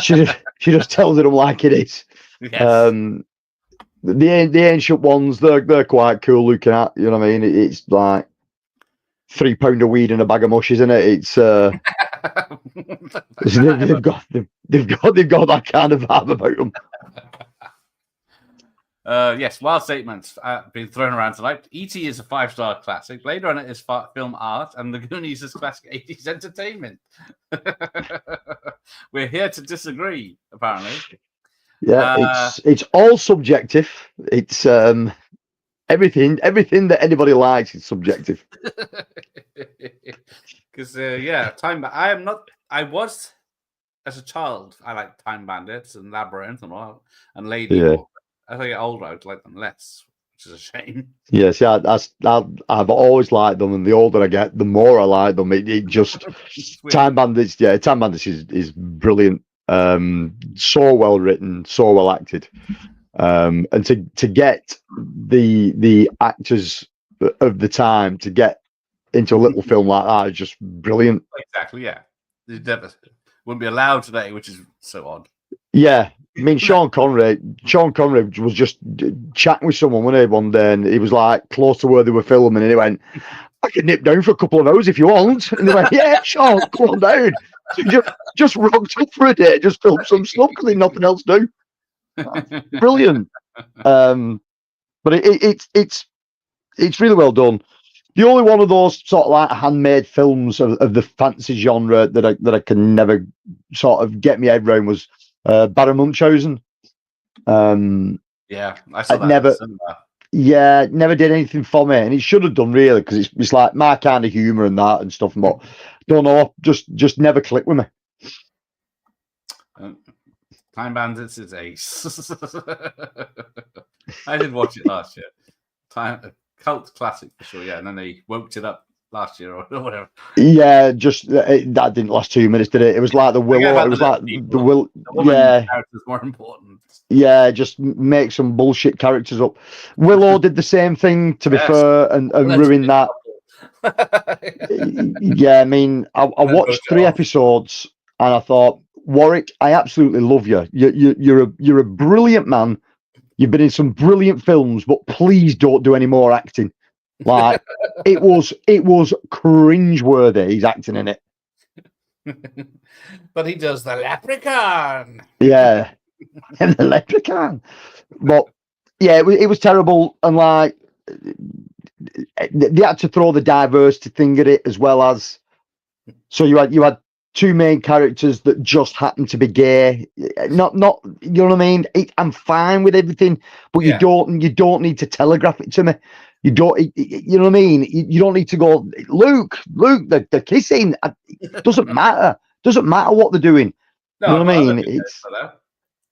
She just tells it them like it is. Yes. The ancient ones, they're quite cool looking at. You know what I mean? It's like £3 of weed and a bag of mush, isn't it? It's they've got that kind of vibe about them. Yes, wild statements been thrown around tonight. E.T. is a 5-star classic. Blade Runner is film art, and The Goonies is classic 80s entertainment. We're here to disagree, apparently. Yeah, it's all subjective. It's everything that anybody likes is subjective. Because I was as a child. I liked Time Bandits and Labyrinth and Lady. Yeah. As I get older, I would like them less, which is a shame. Yeah, see, I've always liked them, and the older I get, the more I like them. It just Time Bandits. Yeah, Time Bandits is brilliant. So well written, so well acted, and to get the actors of the time to get into a little film like that is just brilliant. Exactly. Yeah, they never wouldn't be allowed today, which is so odd. Yeah. I mean, Sean Connery was just chatting with someone one day, and he was like close to where they were filming, and he went, "I can nip down for a couple of hours if you want." And they went, "Yeah, Sean, come on down." So just rocked up for a day, just film some stuff because they nothing else to do. Brilliant. But it's really well done. The only one of those sort of like handmade films of the fantasy genre that I can never sort of get my head around was Baron Munchausen. Yeah, I saw that. Never did anything for me, and it should have done really because it's like my kind of humor and that and stuff. But don't know, just never clicked with me. Time Bandits is ace. I did watch it last year. A cult classic for sure. Yeah, and then they woke it up last year or whatever. Yeah, just that didn't last 2 minutes, did it? It was like the Willow. It was like the Will. Yeah, character's more important. Yeah, just make some bullshit characters up. Willow did the same thing, to be fair, and ruined that. Yeah, I mean, I watched 3 episodes and I thought, Warwick, I absolutely love you. You're a brilliant man. You've been in some brilliant films, but please don't do any more acting. Like it was cringeworthy. He's acting in it, but he does the leprechaun. Yeah, and the leprechaun. But yeah, it was terrible, and like they had to throw the diversity thing at it as well as. So you had 2 main characters that just happened to be gay. Not you know what I mean? I'm fine with everything, but you don't need to telegraph it to me. You don't, you know what I mean? You don't need to go, Luke, they're kissing. It doesn't matter. Doesn't matter what they're doing. You know what I mean?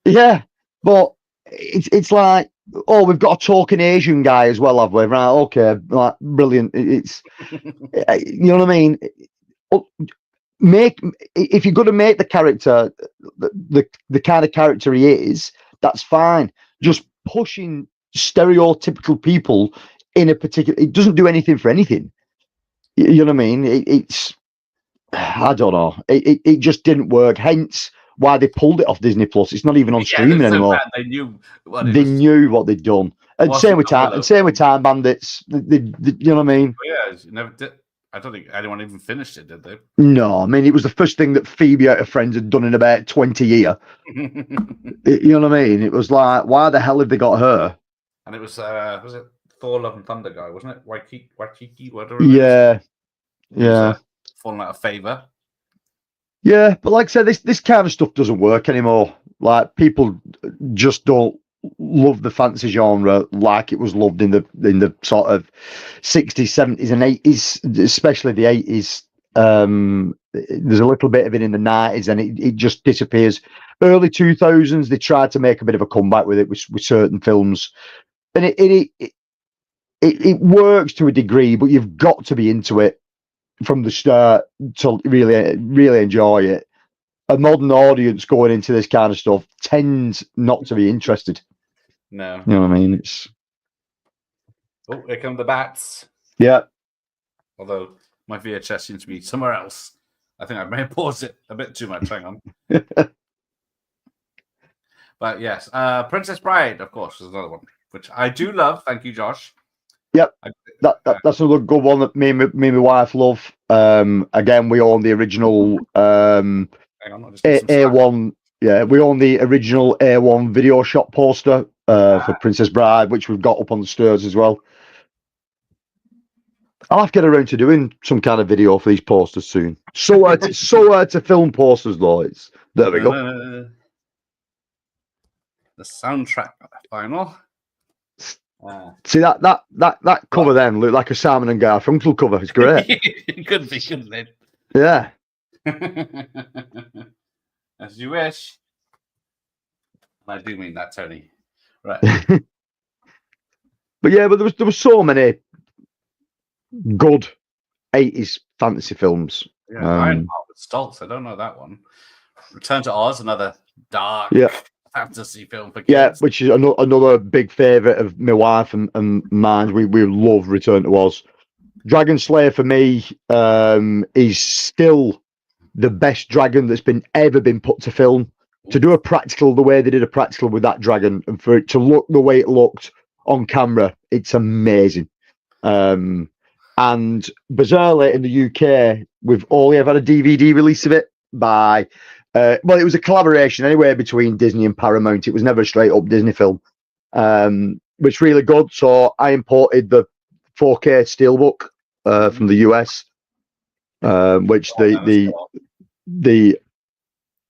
Yeah, but it's like, oh, we've got a talking Asian guy as well, have we? Right? Okay, like brilliant. It's you know what I mean? If you're going to make the character the kind of character he is, that's fine. Just pushing stereotypical people in a particular, it doesn't do anything for anything. You know what I mean? It's I don't know. It just didn't work. Hence why they pulled it off Disney Plus. It's not even on streaming anymore. They knew what they'd done. And same with Time Bandits. They, you know what I mean? Yeah, you never did. I don't think anyone even finished it, did they? No, I mean, it was the first thing that Phoebe out of Friends had done in about 20 years. You know what I mean? It was like, why the hell have they got her? And it was it Thor: Love and Thunder guy, wasn't it? Waikiki, whatever it is. Yeah, He was, yeah. falling out of favour. Yeah, but like I said, this kind of stuff doesn't work anymore. Like, people just don't love the fantasy genre like it was loved in the sort of 60s, 70s, and 80s, especially the 80s. There's a little bit of it in the 90s, and it just disappears. Early 2000s, they tried to make a bit of a comeback with it with certain films, and it works to a degree, but you've got to be into it from the start to really enjoy it. A modern audience going into this kind of stuff tends not to be interested. No. You know what I mean? It's here come the bats. Yeah. Although my VHS seems to be somewhere else. I think I may have paused it a bit too much. Hang on. But yes, Princess Bride, of course, is another one, which I do love. Thank you, Josh. Yep. That's another good one that me and my wife love. Again, we own the original Hang on, I'll just get some A1. Yeah, we own the original A1 video shop poster for Princess Bride, which we've got up on the stairs as well. I'll have to get around to doing some kind of video for these posters soon. So hard to film posters, though. There we go. The soundtrack final. See that cover then looked like a Simon and Garfunkel cover. It's great. It could be, couldn't it? Yeah. As you wish. I do mean that, Tony. Right. But there was so many good 80s fantasy films. Yeah, Ironheart with Stoltz. I don't know that one. Return to Oz, another dark fantasy film for kids. Yeah, which is another big favourite of my wife and mine. We love Return to Oz. Dragon Slayer for me is still the best dragon that's ever been put to film. To do a practical the way they did a practical with that dragon, and for it to look the way it looked on camera, it's amazing. And bizarrely in the UK, we've only ever had a DVD release of it by it was a collaboration anyway between Disney and Paramount. It was never a straight up Disney film, which really good. So I imported the 4K steelbook from the US, which the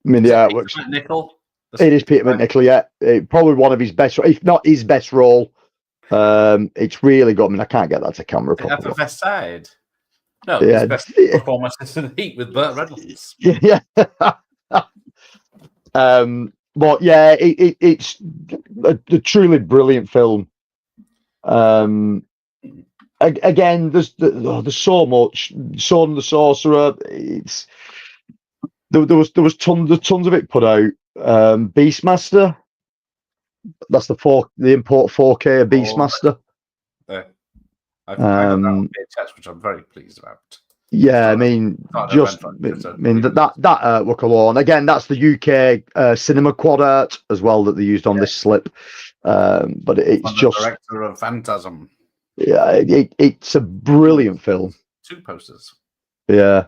artwork's Nickel. It is Peter McNichol, yeah. Probably one of his best, if not his best role. It's really good. I mean, I can't get that to camera properly. At the best side. No, his best performance is in Heat with Burt Reynolds. Yeah. But yeah, it's a truly brilliant film. Again, there's so much. Sword and the Sorcerer. There was tons of it put out. Beastmaster. That's the import 4K of Beastmaster. I've got that on VHS, which I'm very pleased about. Yeah, I mean, that artwork alone. Again, that's the UK cinema quad art as well that they used on this slip. But it's just the director of Phantasm. Yeah, it's a brilliant film. 2 posters. Yeah.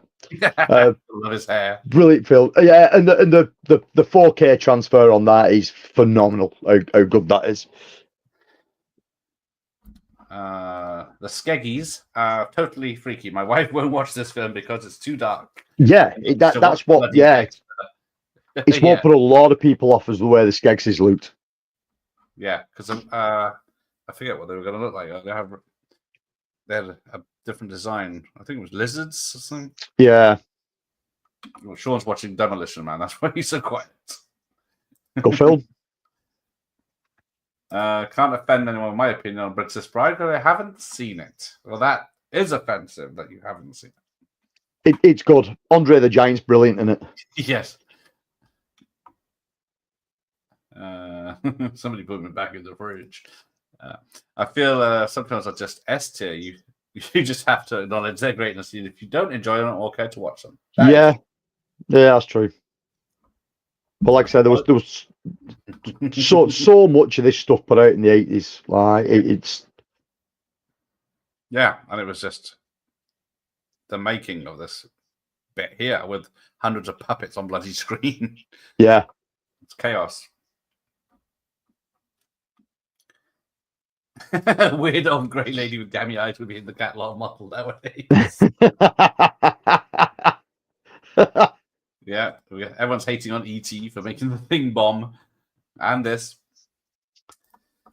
Love his hair. Brilliant film. Yeah, and the 4K transfer on that is phenomenal. How good that is. The Skeggies are totally freaky. My wife won't watch this film because it's too dark. Yeah, that's what. Yeah, it's what put a lot of people off as the way the Skegsies looked. Yeah, because I forget what they were going to look like. They had a different design. I think it was lizards or something. Yeah. Well, Sean's watching Demolition Man. That's why he's so quiet. Good film. Can't offend anyone with my opinion on Princess Bride because I haven't seen it. Well, that is offensive that you haven't seen it. It's good. Andre the Giant's brilliant in it. Yes. Somebody put me back in the fridge. I feel sometimes I just S tier. You just have to acknowledge their greatness. And if you don't enjoy them, or care to watch them. Yeah, that's true. But like I said, there was so much of this stuff put out in the 80s. Like it's yeah, and it was just the making of this bit here with hundreds of puppets on bloody screen. Yeah. It's chaos. Weird old grey lady with gammy eyes would be in the catalog model nowadays. Yeah, everyone's hating on E.T. for making the Thing bomb, and this.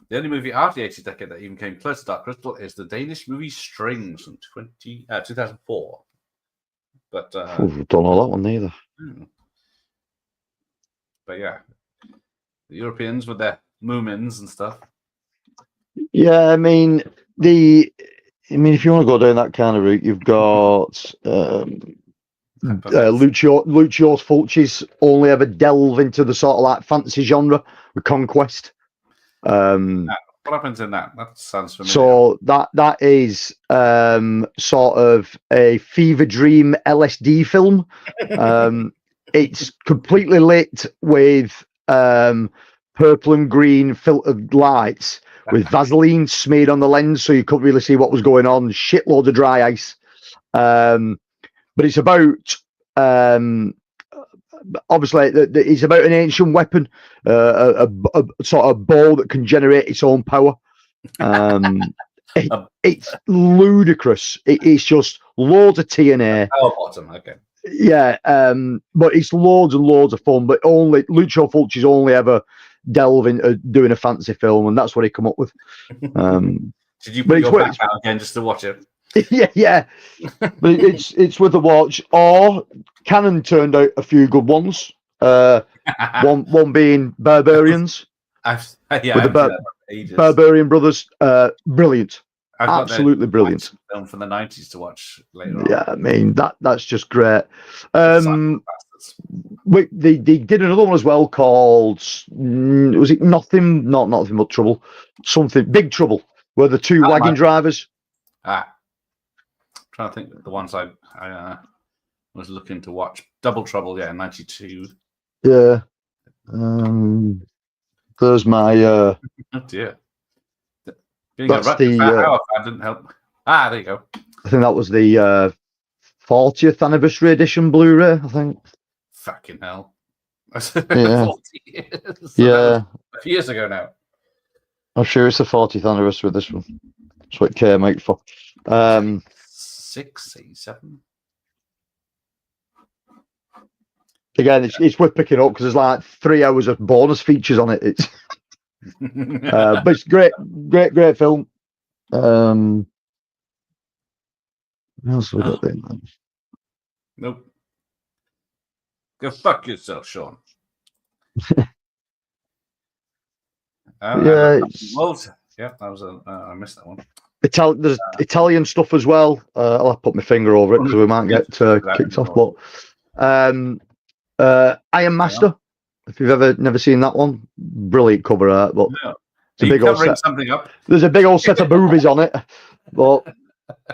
The only movie after the 80s decade that even came close to Dark Crystal is the Danish movie Strings from 2004. But don't know that one either. But yeah, the Europeans with their Moomins and stuff. Yeah, I mean, if you want to go down that kind of route, you've got Lucio Fulci's only ever delve into the sort of like fantasy genre with Conquest. What happens in that? That sounds familiar. So that is sort of a fever dream LSD film. It's completely lit with purple and green filtered lights with Vaseline smeared on the lens, so you couldn't really see what was going on. Shitload of dry ice. But it's about obviously it's about an ancient weapon, a sort of bow that can generate its own power. It's ludicrous. It's just loads of TNA. Oh, bottom, okay. Yeah, but it's loads and loads of fun. But only Lucio Fulci's only ever delve into doing a fantasy film, and that's what he come up with. Did you put your back out again just to watch it? Yeah. But it's worth a watch. Or Cannon turned out a few good ones. One being Barbarians. With the Barbarian Brothers. Brilliant. Absolutely brilliant. Film from the 90s to watch later on. Yeah, I mean that's just great. They did another one as well called was it Nothing But Trouble? Something Big Trouble, where the two wagon drivers. Trying to think of the ones I was looking to watch. Double Trouble, yeah, 92. Yeah. There's my oh dear. That's I didn't help. There you go. I think that was the 40th anniversary edition Blu-ray, I think. Fucking hell. Yeah. 40 years. Yeah. A few years ago now. I'm sure it's the 40th anniversary of this one. That's what it came out for. 687. Again, it's worth picking up because there's like 3 hours of bonus features on it. It's but it's great film. What else have we got there? Nope. Go fuck yourself, Sean. Yeah, that was I missed that one. There's Italian stuff as well. I'll have to put my finger over it because we might get kicked off. But Iron Master, if you've never seen that one, brilliant cover art. But it's a big old set. Something up. There's a big old set of movies on it, but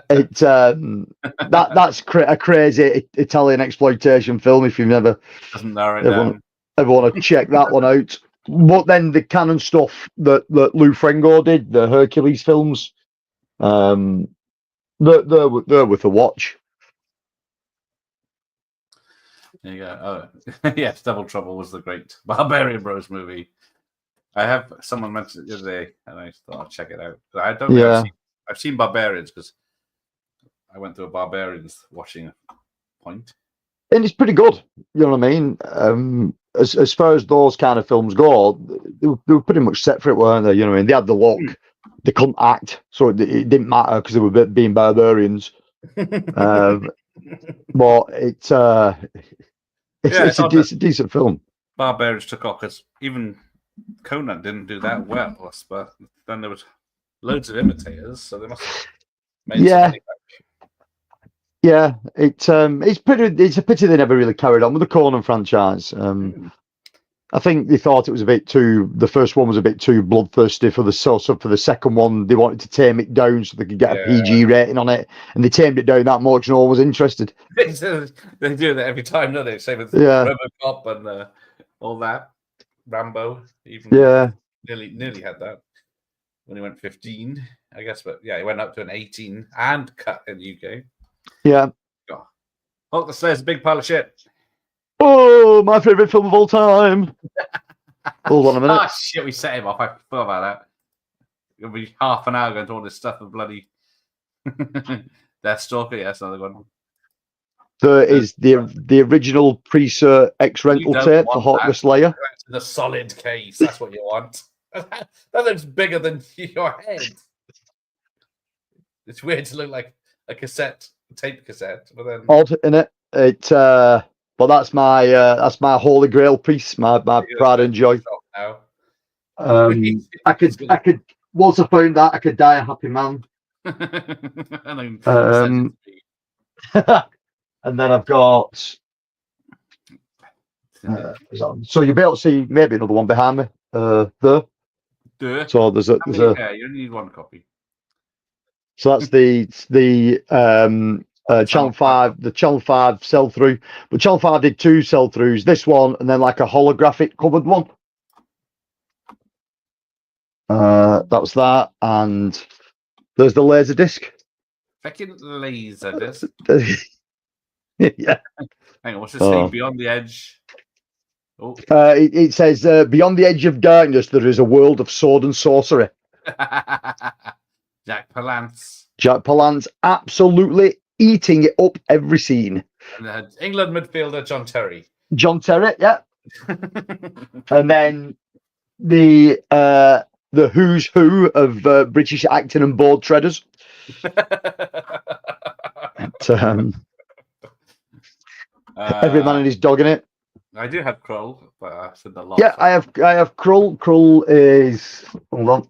it's that's a crazy Italian exploitation film. If you've never ever want to check that one out. But then the canon stuff that Lou Ferrigno did, the Hercules films, they're worth a watch. There you go. Oh, yes, Double Trouble was the great Barbarian Bros movie. I have someone mentioned it the other day, and I thought I'll check it out. But I don't. Yeah. I've seen Barbarians because I went to a Barbarians watching point, and it's pretty good. You know what I mean? As far as those kind of films go, they were pretty much set for it, weren't they? You know what I mean? They had the look. They couldn't act, so it didn't matter because they were being barbarians. But it's a decent film. Barbarians took off because even Conan didn't do that well, but then there was loads of imitators, so they must have made some money back. Yeah, it's a pity they never really carried on with the Conan franchise. I think they thought it was the first one was a bit too bloodthirsty for the second one. They wanted to tame it down so they could get a PG rating on it, and they tamed it down that much, and no one was interested. They do that every time, don't they? Same with RoboCop and all that. Rambo, even nearly had that when he went 15, I guess, but he went up to an 18 and cut in the UK. Yeah, Hulk the Slayer's a big pile of shit. Oh, my favorite film of all time. Hold on a minute. Ah, shit, we set him off. I forgot about that. It'll be half an hour going to all this stuff of bloody Deathstalker. Yes, another one. There is the original pre-cert X rental don't tape for want Hawk that. the Slayer. The solid case. That's what you want. That looks bigger than your head. It's weird to look like a tape cassette, but then Odd, innit? But that's my holy grail piece, my pride and joy. Now. I could once I found that I could die a happy man. And then I've got so you'll be able to see maybe another one behind me there. So there's a you only need one copy. So that's the Channel 5, the Channel 5 sell through. But Channel 5 did 2 sell throughs, this one and then like a holographic covered one. That was that, and there's the laser disc. Fucking laser disc. Yeah. Hang on, what's this thing? Beyond the Edge. Oh. It says beyond the edge of darkness there is a world of sword and sorcery. Jack Palance. Jack Palance absolutely eating it up every scene. And England midfielder John Terry. John Terry, yeah. And then the who's who of British acting and board treaders. Every man and his dog in it. I do have Krull, but I said the lot. Yeah, I have Krull. Krull is, hold on.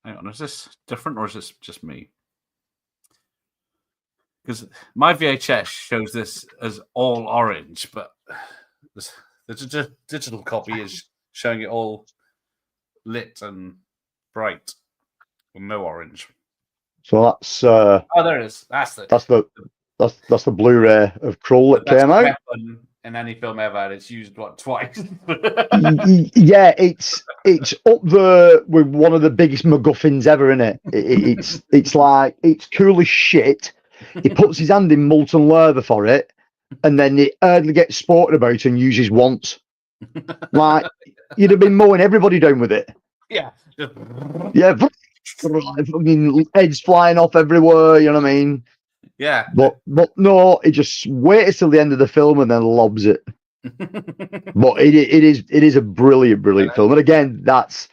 Hang on, is this different or is this just me? Because my VHS shows this as all orange, but the digital copy is showing it all lit and bright with no orange. So that's there it is. That's the Blu-ray of Krull that came out. In any film ever, and it's used twice. Yeah, it's up there with one of the biggest MacGuffins ever, isn't it? It's like, it's cool as shit. He puts his hand in molten leather for it, and then it hardly gets sported about and uses once. Like, you'd have been mowing everybody down with it. Yeah. Yeah, fucking heads flying off everywhere, you know what I mean? Yeah. But no, it just waits till the end of the film and then lobs it. But it is a brilliant film. And again, that's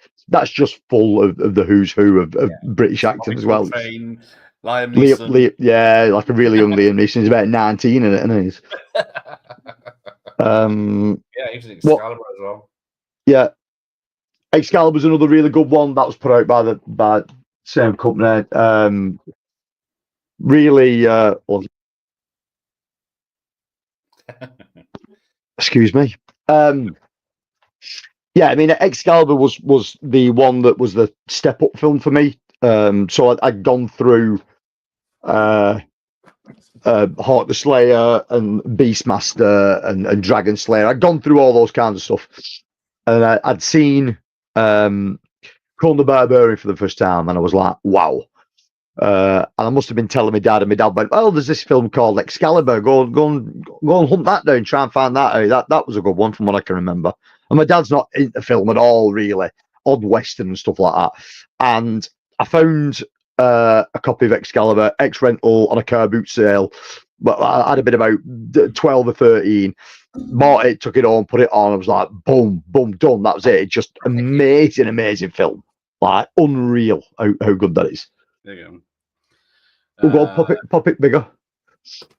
just full of the who's who of British acting as well. Train, Liam Neeson. Yeah, like a really young Liam Neeson. He's about 19 in it, isn't he? Yeah, he's Excalibur as well. Yeah. Excalibur's another really good one that was put out by the same company. Really excuse me. Yeah, I mean, Excalibur was the one that was the step up film for me. So I'd gone through Hawk the Slayer and Beastmaster and Dragon Slayer. I'd gone through all those kinds of stuff, and I'd seen Conan the Barbarian for the first time, and I was like, wow. And I must have been telling my dad, and my dad went, "Oh, there's this film called Excalibur. Go and hunt that down. Try and find that out. That was a good one from what I can remember." And my dad's not into film at all, really. Odd Western and stuff like that. And I found a copy of Excalibur, X-Rental on a car boot sale. But I had been about 12 or 13. Bought it, took it on, put it on. I was like, boom, boom, done. That was it. It's just amazing film. Like, unreal how good that is. There you go. We'll go pop it bigger.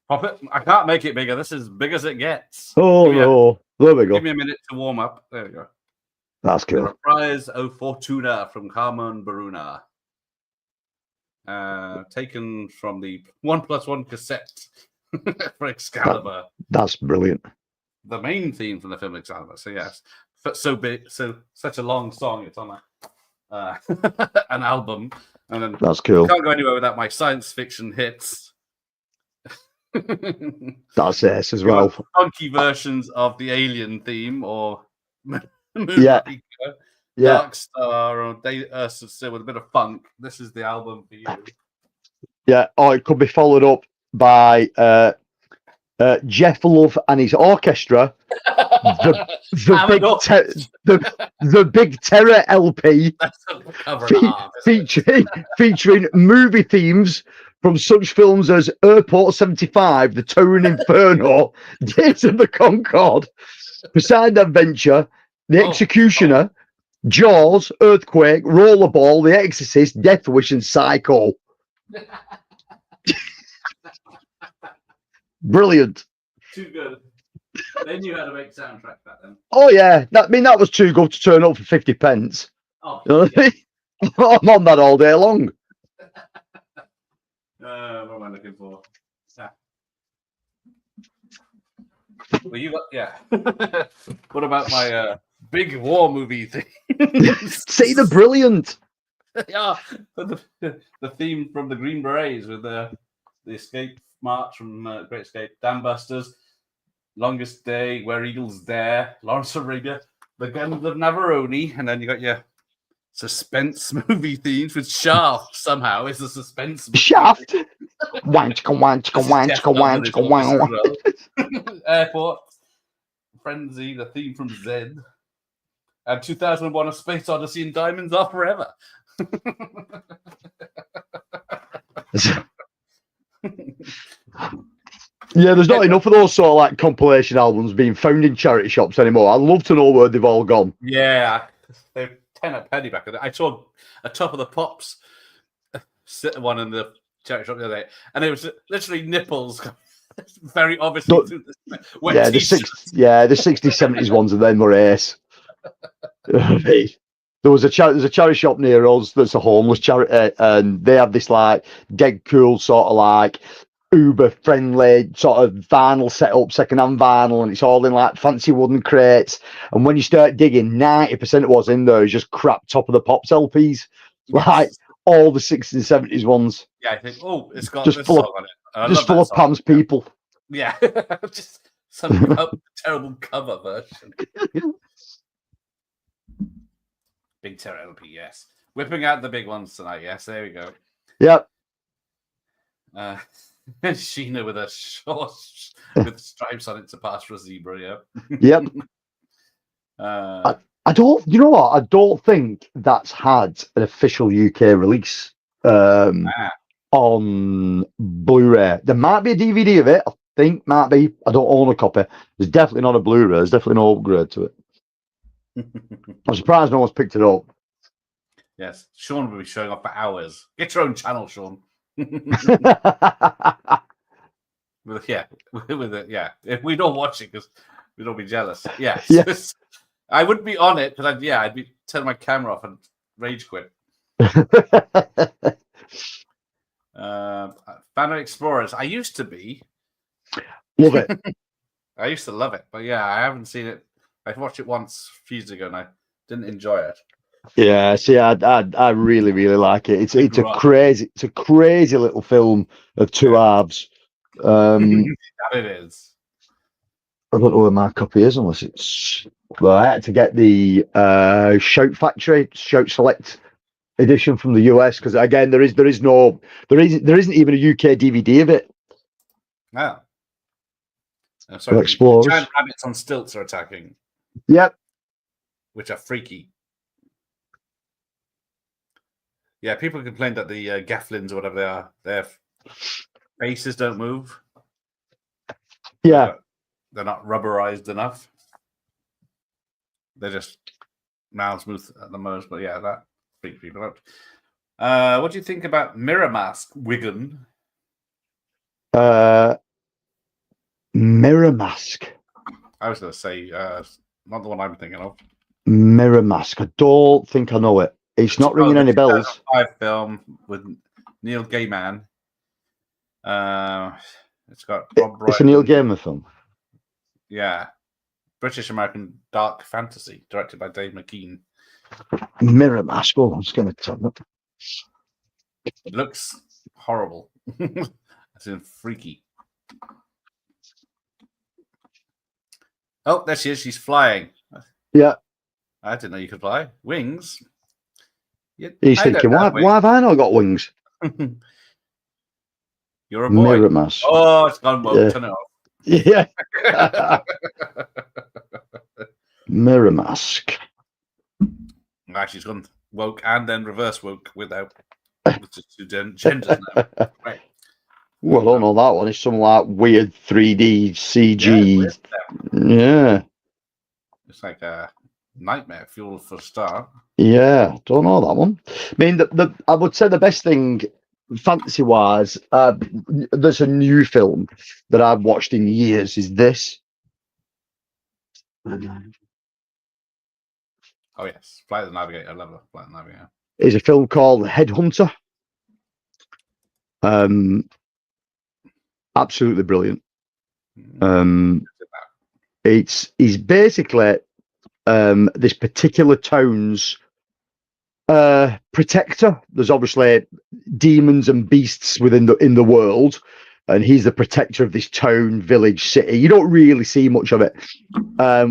Pop it? I can't make it bigger. This is as big as it gets. Oh, no. There we go. Give me a minute to warm up. There we go. That's cool. The Reprise O Fortuna from Carmen Baruna. Taken from the 1+1 cassette for Excalibur. That's brilliant. The main theme from the film Excalibur. So, yes. So big. So, such a long song. It's on an album. And then that's cool. I can't go anywhere without my science fiction hits. That's it as well. Funky versions of the Alien theme or Moonraker, Dark Star, or Day Earth Still with a bit of funk. This is the album for you. Yeah, or it could be followed up by Jeff Love and his orchestra, the the Big Terror LP, That's the cover and a half, featuring movie themes from such films as Airport 75, The Towering Inferno, Days of the Concorde, Poseidon Adventure, The Executioner, Jaws, Earthquake, Rollerball, The Exorcist, Death Wish, and Psycho. Brilliant. Too good. They knew how to make soundtrack back then. Oh yeah, that was too good to turn up for 50 pence. Oh, you know what I mean? I'm on that all day long. What am I looking for? Yeah. Well, you got What about my big war movie thing? See, the brilliant. Yeah, the theme from the Green Berets with the escape march from Great Escape, Dam Busters, Longest Day, Where Eagles Dare, Lawrence of Arabia, The Guns of Navarone, and then you got your suspense movie themes with Shaft. Somehow is a suspense movie. Shaft. Wow. Airport, Frenzy, the theme from Zed, and 2001: A Space Odyssey and Diamonds Are Forever. Yeah, there's not enough of those sort of like compilation albums being found in charity shops anymore. I'd love to know where they've all gone. Yeah, they're 10 a penny back then. I saw a Top of the Pops one in the charity shop the other day, and it was literally nipples. Very obviously. Yeah, the 60s, 70s ones, and then were ace. There's a charity shop near us that's a homeless charity, and they have this like dead cool sort of like Uber friendly sort of vinyl setup, secondhand vinyl, and it's all in like fancy wooden crates. And when you start digging, 90% of what's in there is just crap Top of the Pops LPs, like all the 60s and 70s ones. Yeah, I think it's got just this full song on it. Just full of Pam's people. Yeah, just some terrible cover version. Big Terror LP, yes. Whipping out the big ones tonight, yes. There we go. Yep. Sheena with a short with stripes on it to pass for a zebra, yeah. Yep. I don't, you know what? I don't think that's had an official UK release on Blu-ray. There might be a DVD of it. I think might be. I don't own a copy. There's definitely not a Blu-ray. There's definitely no upgrade to it. I'm surprised no one's picked it up. Yes, Sean will be showing off for hours. Get your own channel, Sean. with it, yeah. If we don't watch it, because we'd all be jealous. Yes. Yes. I wouldn't be on it because I'd be turning my camera off and rage quit. Fan of Explorers. I used to be. Love it. I used to love it, but yeah, I haven't seen it. I watched it once a few years ago and I didn't enjoy it. Yeah, see, I really, really like it. It's a crazy little film of two halves. It is. I don't know where my copy is unless it's. Well, I had to get the Shout Factory Shout Select edition from the US because again, there isn't even a UK DVD of it. Oh. Sorry, Explorers. Giant rabbits on stilts are attacking. Yep. Which are freaky. Yeah, people complain that the Gafflins or whatever they are, their faces don't move. Yeah. They're not rubberized enough. They're just mouths smooth at the most, but yeah, that freaks people out. What do you think about Mirror Mask, Wigan? Mirror Mask. I was going to say, not the one I'm thinking of. Mirror Mask. I don't think I know it. It's not ringing any bells. 2005 film with Neil Gaiman. It's got Rob Brydon. It's a Neil Gaiman film. Yeah. British American dark fantasy, directed by Dave McKean. Mirror Mask. Oh, I'm just going to tell it. It looks horrible. It's in freaky. Oh, there she is. She's flying. Yeah. I didn't know you could fly. Wings. He's thinking, why have I not got wings? You're a boy. Mirror Mask. Oh, it's gone woke. Yeah. Turn it off. Yeah. Mirror Mask. Actually, it's gone woke and then reverse woke without two genders now. Right. Well, I don't know that one. It's some like weird 3D CG. Yeah. It's like a nightmare fuel for a start. Yeah, don't know that one. I mean, I would say the best thing, fantasy-wise, there's a new film that I've watched in years. Is this? Oh yes, Flight of the Navigator. I love it. Flight of the Navigator. Is a film called Headhunter. Absolutely brilliant. It's basically this particular town's protector. There's obviously demons and beasts within the world, and he's the protector of this town, village, city. You don't really see much of it.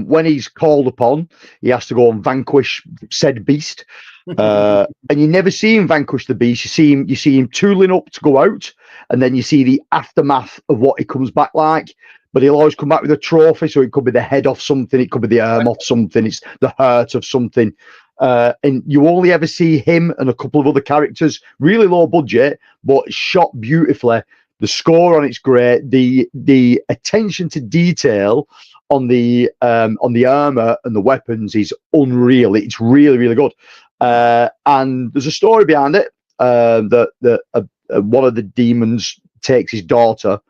When he's called upon, he has to go and vanquish said beast. And you never see him vanquish the beast. You see him tooling up to go out, and then you see the aftermath of what he comes back like. But he'll always come back with a trophy, so it could be the head off something, it could be the arm off something, it's the heart of something. And you only ever see him and a couple of other characters, really low budget, but shot beautifully. The score on it's great. The attention to detail on the armor and the weapons is unreal. It's really, really good. And there's a story behind it. That one of the demons takes his daughter,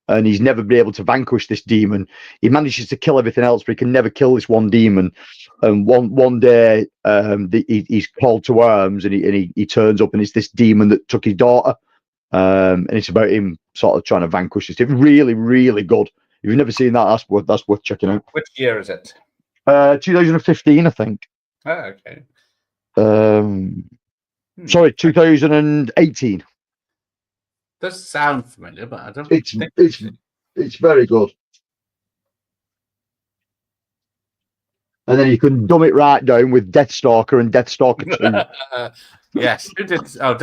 and he's never been able to vanquish this demon. He manages to kill everything else, but he can never kill this one demon. And one day, he's called to arms, and he turns up, and it's this demon that took his daughter. And it's about him sort of trying to vanquish this. It's really, really good. If you've never seen that, that's worth checking out. Which year is it? 2015, I think. Oh, okay. Sorry, 2018. Does sound familiar, but I don't It's think it's very good. And then you can dumb it right down with Deathstalker and Deathstalker 2. Yes. Who did? Oh,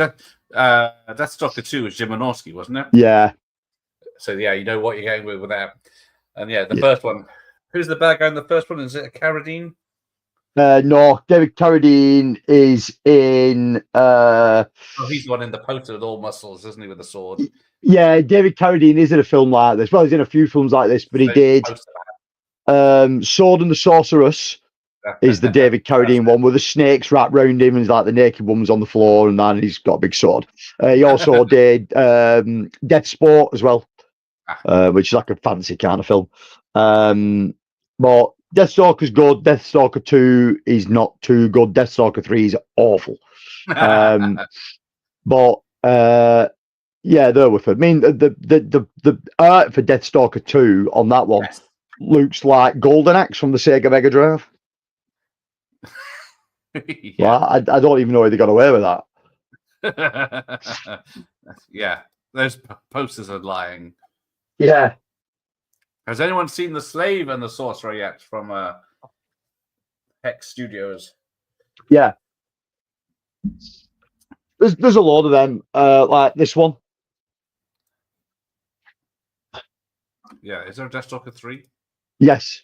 Deathstalker 2 was Jim Wynorski, wasn't it? Yeah. So yeah, you know what you're getting with that. And yeah, the first one. Who's the bad guy in the first one? Is it Carradine? No, David Carradine is in. Oh, he's the one in the poster with all muscles, isn't he, with the sword? Yeah, David Carradine is in a film like this. Well, he's in a few films like this, but he did Sword and the Sorceress. Is the David Carradine one with the snakes wrapped round him, and he's like the naked woman's on the floor, and then he's got a big sword. He also did Death Sport as well, which is like a fancy kind of film. But Deathstalker's good. Deathstalker 2 is not too good. Deathstalker 3 is awful. But yeah, they're with it. I mean, the art for Deathstalker 2 on that one looks like Golden Axe from the Sega Mega Drive. Yeah. Well, I don't even know how they got away with that. Yeah, those posters are lying. Yeah. Has anyone seen The Slave and the Sorcerer yet from Hex Studios? Yeah. There's a lot of them, like this one. Yeah, is there a Deathstalker 3? Yes.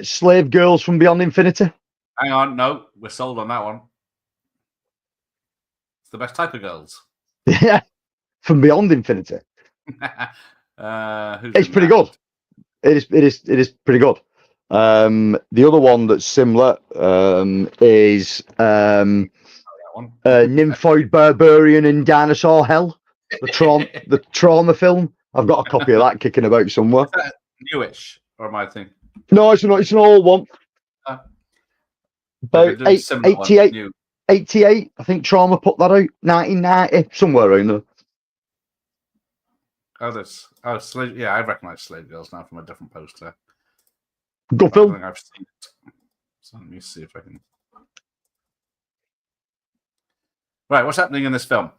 Slave Girls from Beyond Infinity. Hang on, no, we're sold on that one. It's the best type of girls. Yeah, from Beyond Infinity. It's pretty good. It is pretty good. The other one that's similar is Nymphoid Barbarian in Dinosaur Hell, the trauma film. I've got a copy of that kicking about somewhere. Is that newish, or am I thinking? No, it's not. It's an old one. About 88, I think Trauma put that out. 1990, somewhere around there. Slave. Yeah, I recognise Slave Girls now from a different poster. Good film. I've seen it. So let me see if I can. Right, what's happening in this film?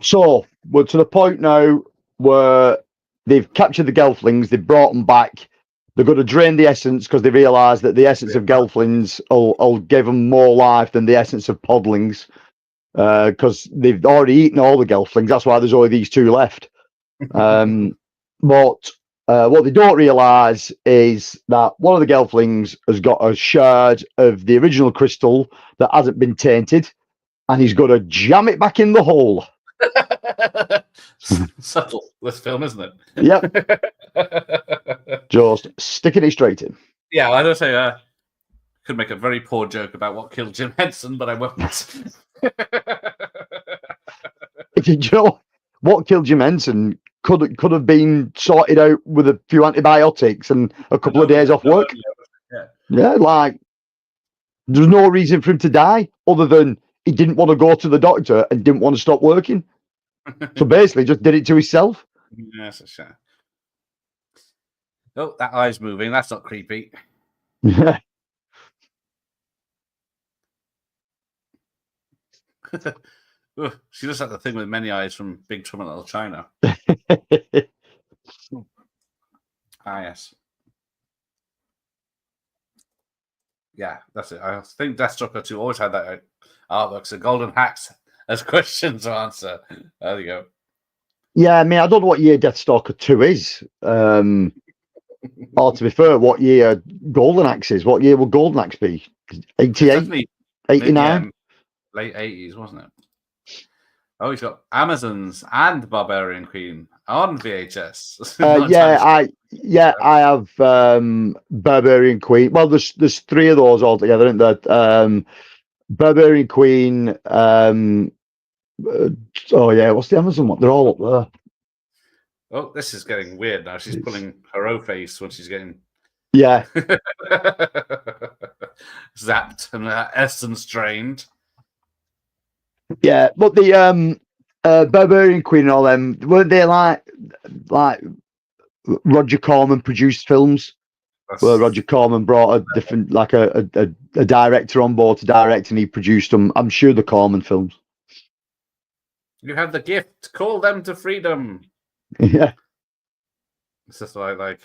So we're to the point now where they've captured the Gelflings, they've brought them back. They're going to drain the essence because they realise that the essence of Gelflings will give them more life than the essence of Podlings. because they've already eaten all the gelflings. That's why there's only these two left. But what they don't realise is that one of the gelflings has got a shard of the original crystal that hasn't been tainted, and he's got to jam it back in the hole. Subtle, this film, isn't it? Yep. Just sticking it straight in. Yeah, I don't say could make a very poor joke about what killed Jim Henson, but I won't. Do you know what killed Jim Henson could have been sorted out with a few antibiotics and a couple of days off work? Yeah, like there's no reason for him to die other than he didn't want to go to the doctor and didn't want to stop working. So basically, just did it to himself. Yes, that's a Oh, that eye's moving. That's not creepy. Yeah. She looks like the thing with many eyes from Big Trouble in Little China. Yes. Yeah, that's it. I think Deathstalker 2 always had that artwork. So Golden Hacks as questions to answer. There you go. Yeah, I mean, I don't know what year Deathstalker 2 is. Or to be fair, what year Golden Axe is. What year will Golden Axe be? 88? 89? Late 80s, wasn't it? Oh, he's got Amazons and Barbarian Queen on VHS. I have Barbarian Queen. Well, there's three of those altogether, isn't there? Barbarian Queen. Oh yeah, what's the Amazon one? They're all up there. Oh, this is getting weird now. She's pulling her O face when she's getting zapped and her essence drained. Yeah, but the Barbarian Queen and all them, weren't they like Roger Corman produced films? Where Roger Corman brought a different, like a director on board to direct, and he produced them. I'm sure the Corman films. You have the gift. Call them to freedom. Yeah. It's just like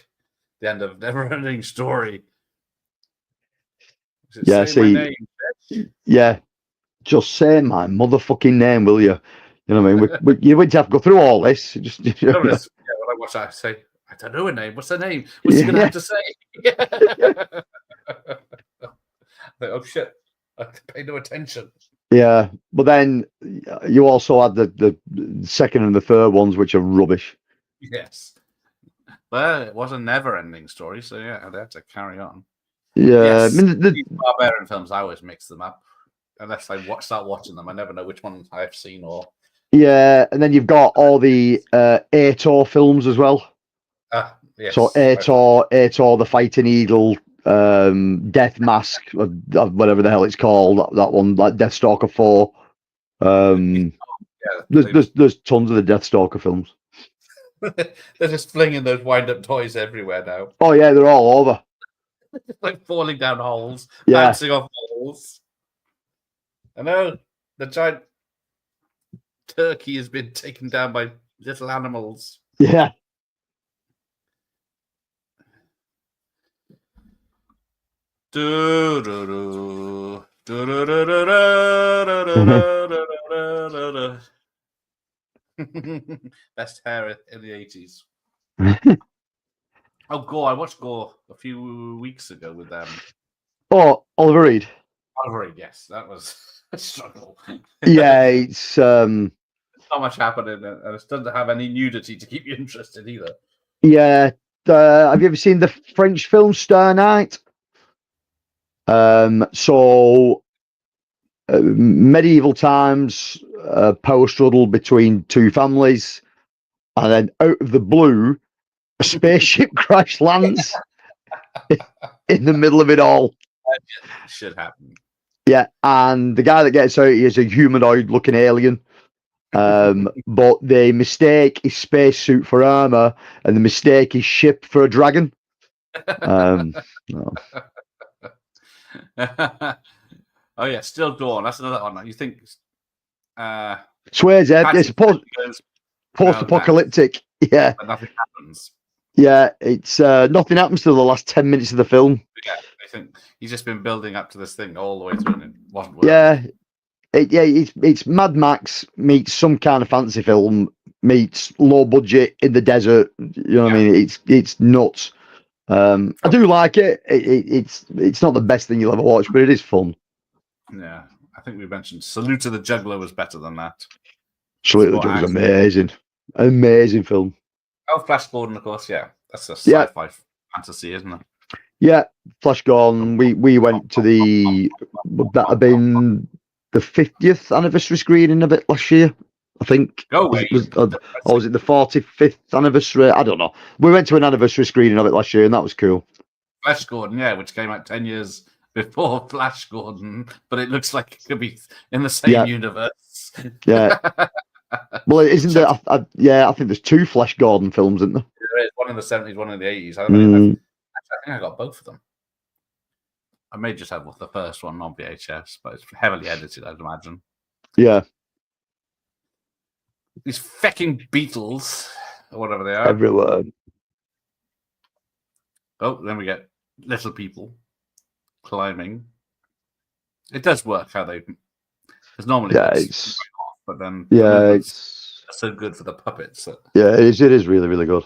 the end of Never-Ending Story. Yeah, yeah. Just say my motherfucking name, will you? You know what I mean? You wouldn't have to go through all this. Just when I watch that, I say, I don't know her name. What's her name? What's she going to have to say? Oh, shit. I pay no attention. Yeah, but then you also had the second and the third ones, which are rubbish. Yes. Well, it was a never-ending story, so yeah, they had to carry on. Yeah, yes, I mean, the Barbarian films, I always mix them up. Unless I start watching them, I never know which ones I've seen or... Yeah, and then you've got all the Ator films as well. Yes. So Ator, the Fighting Eagle, Death Mask, whatever the hell it's called, that one, like Deathstalker 4. There's tons of the Deathstalker films. They're just flinging those wind-up toys everywhere now. Oh yeah, they're all over. Like falling down holes, yeah. bouncing off holes. I know the giant turkey has been taken down by little animals. Yeah. Best hair in the 80s. Oh, Gore. I watched Gore a few weeks ago with them. Oh, Oliver Reed. Oliver Reed, yes. That was a struggle. Yeah, it's not much happening, and it doesn't have any nudity to keep you interested either. Yeah. Have you ever seen the French film Star Night? Medieval times, power struggle between two families, and then out of the blue, a spaceship crash lands in the middle of it all. That should happen. Yeah, and the guy that gets out is a humanoid-looking alien. But they mistake his spacesuit for armor, and they mistake his ship for a dragon. No. Oh yeah, Still Dawn. That's another one. You think? Swears it's post-apocalyptic. Yeah, but nothing happens. Yeah, it's nothing happens till the last 10 minutes of the film. Yeah, I think he's just been building up to this thing all the way through, and it wasn't working. Yeah, It's Mad Max meets some kind of fancy film meets low budget in the desert. You know what I mean? It's nuts. I do like it. It's not the best thing you'll ever watch, but it is fun. Yeah, I think we mentioned Salute to the Juggler was better than that. Salute to the Juggler's amazing. Amazing film. Oh, Flash Gordon, of course, yeah. That's a sci-fi fantasy, isn't it? Yeah, Flash Gordon. We went to would that have been the 50th anniversary screening of it last year? I think. Or was it the 45th anniversary? I don't know. We went to an anniversary screening of it last year, and that was cool. Flash Gordon, yeah, which came out 10 years before Flash Gordon, but it looks like it could be in the same universe. Yeah. Well, isn't there? I think there's 2 Flash Gordon films, isn't there? There is one in the 70s, one in the 80s. I think I got both of them. I may just have the first one on VHS, but it's heavily edited, I'd imagine. Yeah. These fecking beetles, or whatever they are. Everywhere. Oh, then we get little people climbing. It does work how they... Because normally it's off, but then it's so good for the puppets. Yeah, it is really, really good.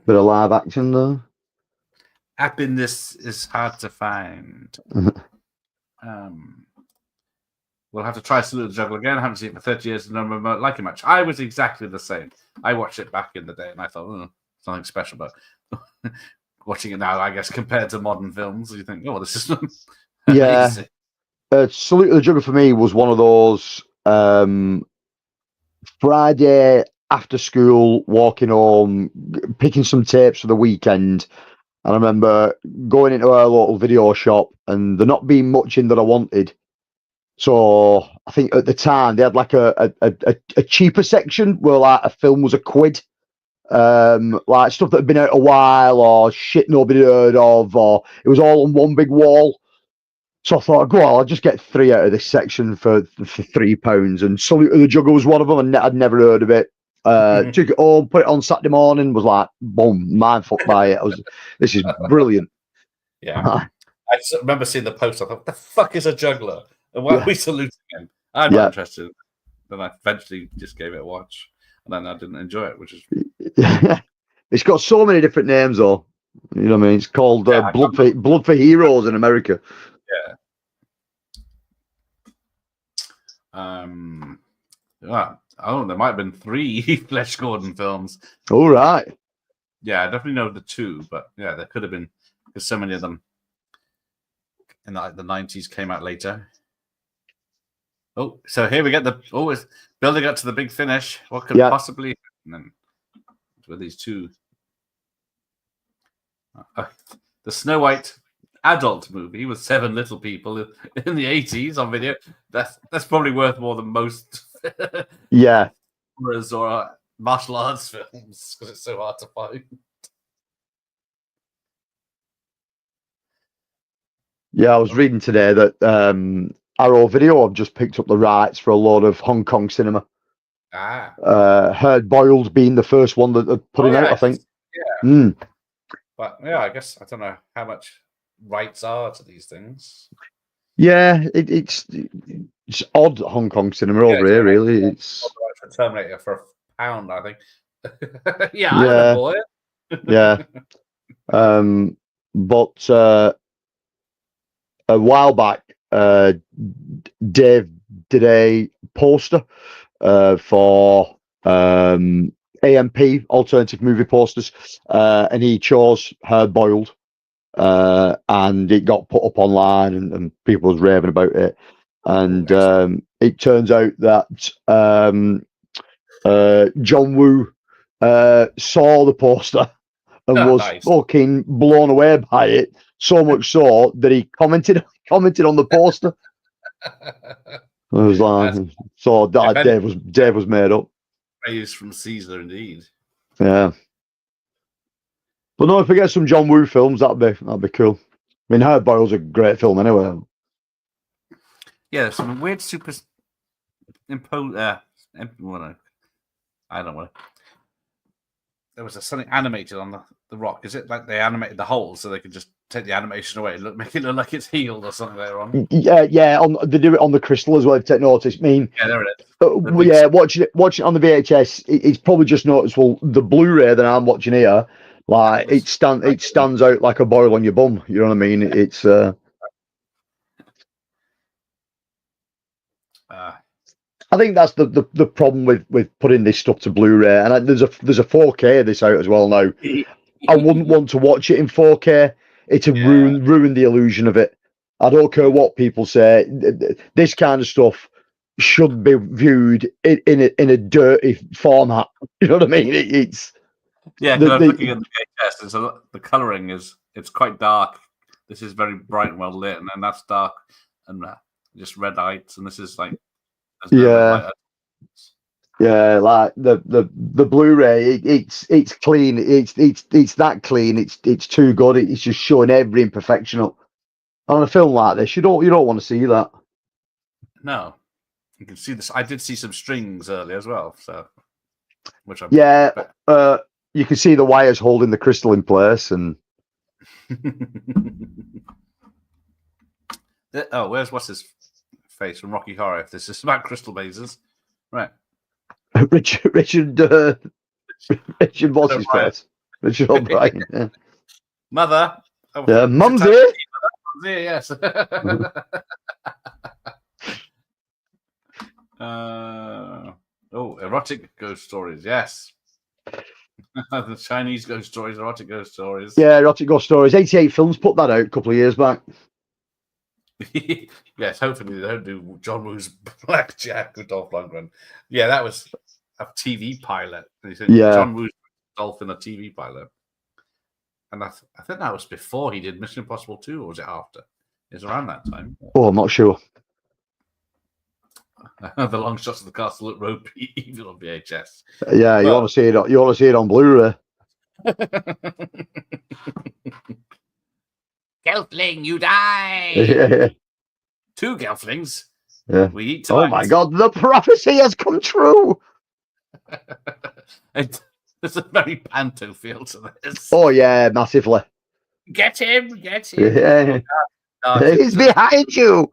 Bit of live action, though. Happiness is hard to find. We'll have to try Salute the Juggler again. I haven't seen it for 30 years and don't remember liking much. I was exactly the same. I watched it back in the day and I thought, something special, but watching it now, I guess, compared to modern films, you think, oh, this is amazing. Salute to the Juggler for me was one of those Friday after school, walking home, picking some tapes for the weekend. And I remember going into our local video shop and there not being much in that I wanted. So I think at the time they had like a cheaper section where like a film was £1. Like stuff that had been out a while or shit nobody heard of, or it was all on one big wall. So I thought, go on, I'll just get 3 out of this section for £3. And Salute to the Juggler was one of them, and I'd never heard of it. Took it home, put it on Saturday morning, was like, boom, mindfucked by it. This is brilliant. Yeah. I just remember seeing the post. I thought, what the fuck is a juggler? And why are we saluting him? I'm not interested. Then I eventually just gave it a watch. And then I didn't enjoy it, which is... It's got so many different names, though. You know what I mean? It's called Blood for Heroes in America. Yeah. There might have been 3 Flash Gordon films. All right. Yeah, I definitely know the 2, but yeah, there could have been, because so many of them in the 90s came out later. Oh, so here we get it's building up to the big finish. What could possibly happen with these 2? The Snow White adult movie with 7 little people in the 80s on video. That's probably worth more than most horrors or martial arts films because it's so hard to find. Yeah, I was reading today that Arrow Video have just picked up the rights for a lot of Hong Kong cinema. Herd Boiled being the first one that they're putting out, I think. Yeah. But yeah, I guess I don't know how much rights are to these things. Yeah, it's odd Hong Kong cinema over here, really. It's for Terminator for £1, I think. Yeah, boy. Yeah. But a while back, Dave did a poster for AMP, Alternative Movie Posters, and he chose Herd Boiled. And it got put up online and people was raving about it. And it turns out that John Woo saw the poster and was fucking blown away by it, so much so that he commented on the poster. I was like, so Dave was made up. Praise from Caesar, indeed. Yeah. But no, if we get some John Woo films, that'd be cool. I mean, Herd Boiled's a great film anyway. Yeah, some weird I don't know. there was something animated on the rock. Is it like they animated the hole so they could just take the animation away, make it look like it's healed or something later on? Yeah. They do it on the crystal as well. If you take notice, I mean, Yeah, there it is. yeah, watching it on the VHS, it's probably just noticeable. The Blu-ray that I'm watching here, like it stands out like a boil on your bum. You know what I mean? It's. I think that's the problem with putting this stuff to Blu-ray, and there's a 4K of this out as well now. I wouldn't want to watch it in 4K. It'd ruin the illusion of it. I don't care what people say. This kind of stuff should be viewed in a dirty format. You know what I mean? It's because I was looking at the VHS. The coloring it's quite dark. This is very bright and well lit, and then that's dark and just red lights, and this is like like the Blu-ray. It's clean. It's that clean. It's too good. It's just showing every imperfection up. On a film like this, you don't want to see that. No, you can see this. I did see some strings earlier as well. So, you can see the wires holding the crystal in place, and what's his face from Rocky Horror? If this is about crystal mazes, right? Richard what's his face? Richard O'Brien. Yeah. Mother. Mumsy. Yes. Erotic ghost stories. Yes. The Chinese ghost stories, erotic ghost stories. Yeah, erotic ghost stories. 88 films put that out a couple of years back. Yes, hopefully they don't do John Woo's Blackjack with Dolph Lundgren. Yeah, that was a TV pilot. He said John Woo's Dolph in a TV pilot. And I think that was before he did Mission Impossible 2, or was it after? It's around that time. Oh, I'm not sure. The long shots of the castle look ropey, even on VHS. Yeah, you want to see it. You want to see it on Blu-ray. Gelfling, you die. Yeah. 2 Gelflings. Yeah. We eat tonight. Oh my God, the prophecy has come true. There's a very panto feel to this. Oh yeah, massively. Get him. Yeah. He's behind you.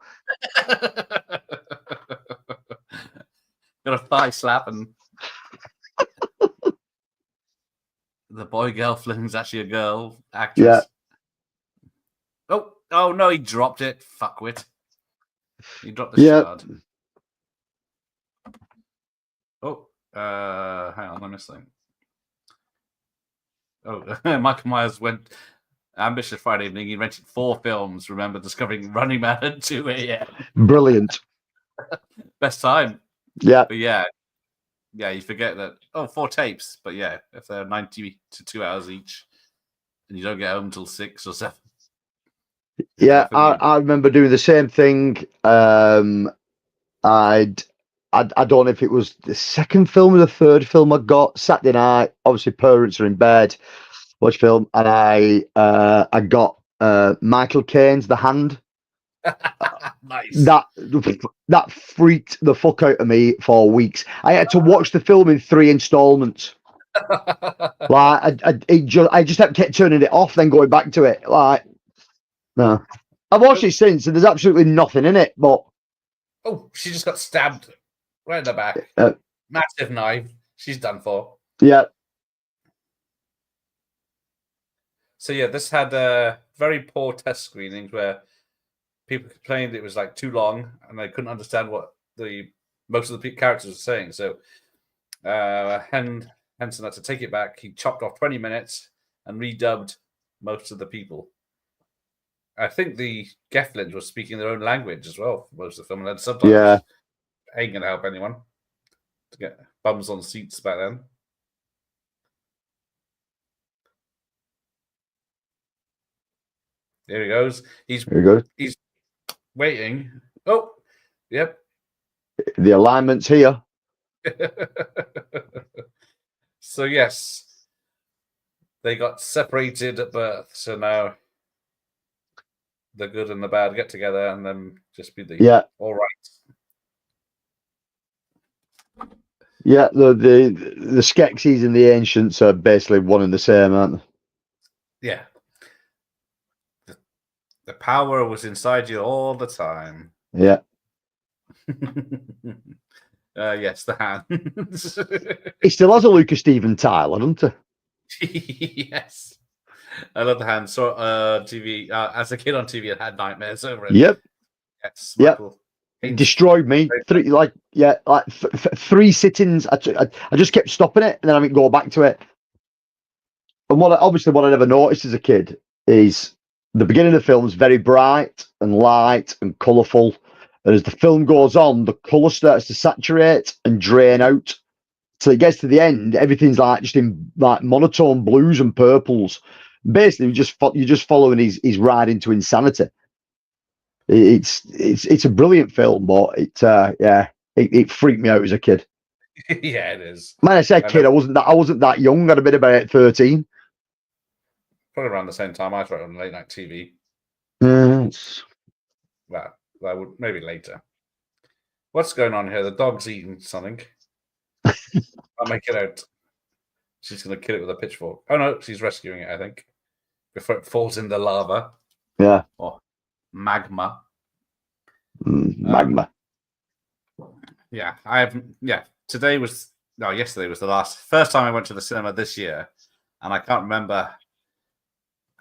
Got a thigh slap and the boy Gelfling's actually a girl actress. Yeah. Oh no, he dropped it. Fuckwit. He dropped the shard. Oh, hang on, let me think. Oh, Michael Myers went ambitious Friday evening. He rented 4 films. Remember discovering Running Man at 2 a.m. Brilliant. Best time. Yeah. But yeah, you forget that. 4 tapes. But yeah, if they're 90 to 2 hours each, and you don't get home till 6 or 7. Yeah, I remember doing the same thing. I don't know if it was the second film or the third film I got. Saturday night, obviously parents are in bed, watch film, and I got Michael Caine's The Hand. Nice. That freaked the fuck out of me for weeks. I had to watch the film in 3 installments. Like I just kept turning it off, then going back to it. Like, no, I've watched it since, and there's absolutely nothing in it. But she just got stabbed right in the back. Massive knife. She's done for. Yeah. So yeah, this had very poor test screenings where people complained it was like too long and they couldn't understand what most of the characters were saying. So Henson had to take it back. He chopped off 20 minutes and redubbed most of the people. I think the Gelflings were speaking their own language as well for most of the film, and then sometimes ain't gonna help anyone to get bums on seats back then. There he goes. He's waiting. Oh, yep. The alignment's here. So yes, they got separated at birth. So now the good and the bad get together and then just be all right. Yeah, the Skeksis and the Ancients are basically one and the same, aren't Yeah. The power was inside you all the time. they? Yeah. Yes, the hands. He still has a Lucas Steven Tyler, doesn't he? Yes. I love the hands. So, TV as a kid on TV, I had nightmares over it. Yep. Yes, Yep. Michael. It destroyed me. Three sittings. I just kept stopping it, and then I would go back to it. And what I never noticed as a kid is the beginning of the film is very bright and light and colourful. And as the film goes on, the colour starts to saturate and drain out. So it gets to the end, everything's like just in like monotone blues and purples. Basically, you're just following his ride into insanity. It's a brilliant film, but it freaked me out as a kid. Yeah, it is. Man, I said kid, I wasn't that young. I'd have been about 13. Probably around the same time I saw it on late night TV. Well, I would maybe later. What's going on here? The dog's eating something. I'll make it out. She's going to kill it with a pitchfork. Oh no, she's rescuing it, I think, before it falls in the lava. Yeah. Or magma. Magma. Yeah, yesterday was the first time I went to the cinema this year, and I can't remember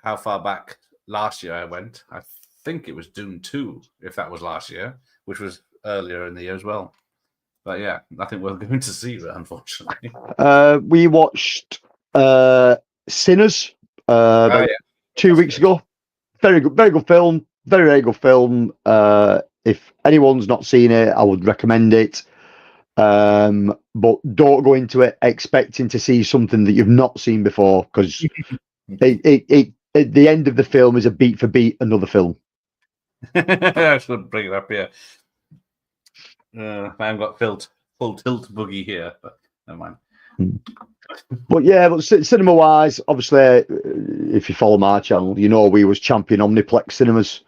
how far back last year I went. I think it was Dune 2, if that was last year, which was earlier in the year as well. But yeah, I think we're going to see it, unfortunately. We watched Sinners about 2 weeks ago. Very good film. Very good film. If anyone's not seen it, I would recommend it. But don't go into it expecting to see something that you've not seen before, because it at the end of the film is a beat for beat another film. I should bring it up here. I haven't got full tilt boogie here, but never mind. But cinema wise, obviously, if you follow my channel, you know we was champion Omniplex cinemas.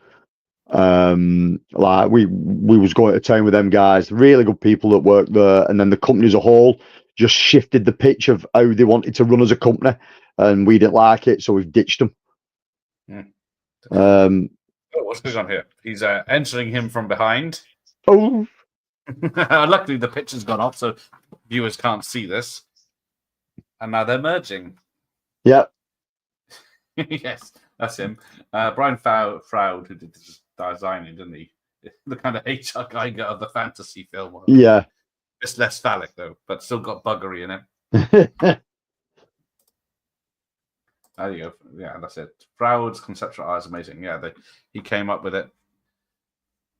Like we was going to town with them guys, really good people that worked there, and then the company as a whole just shifted the pitch of how they wanted to run as a company, and we didn't like it, so we've ditched them. What's going on here? He's entering him from behind. Oh, luckily the picture's gone off, so viewers can't see this. And now they're merging. Yeah. Yes, that's him. Brian Froud, who did this designing, didn't he? The kind of HR guy of the fantasy film. Yeah. It's less phallic, though, but still got buggery in it. There you go. Yeah, that's it. Froud's conceptual art is amazing. Yeah, he came up with it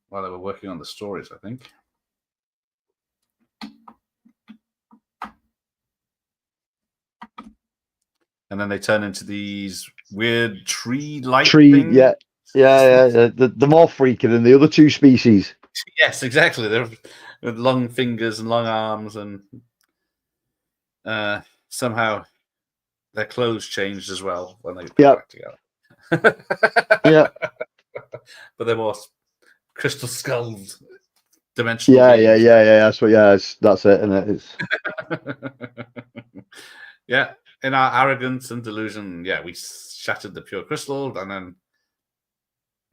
while they were working on the stories, I think. And then they turn into these weird tree-like things. Yeah. They're more freaky than the other two species. Yes, exactly. They're with long fingers and long arms, and somehow their clothes changed as well when they put back together. Yeah. But they're more crystal skulls, dimensional. Yeah. That's it, isn't it? It's... Yeah. In our arrogance and delusion, we shattered the pure crystal, and then,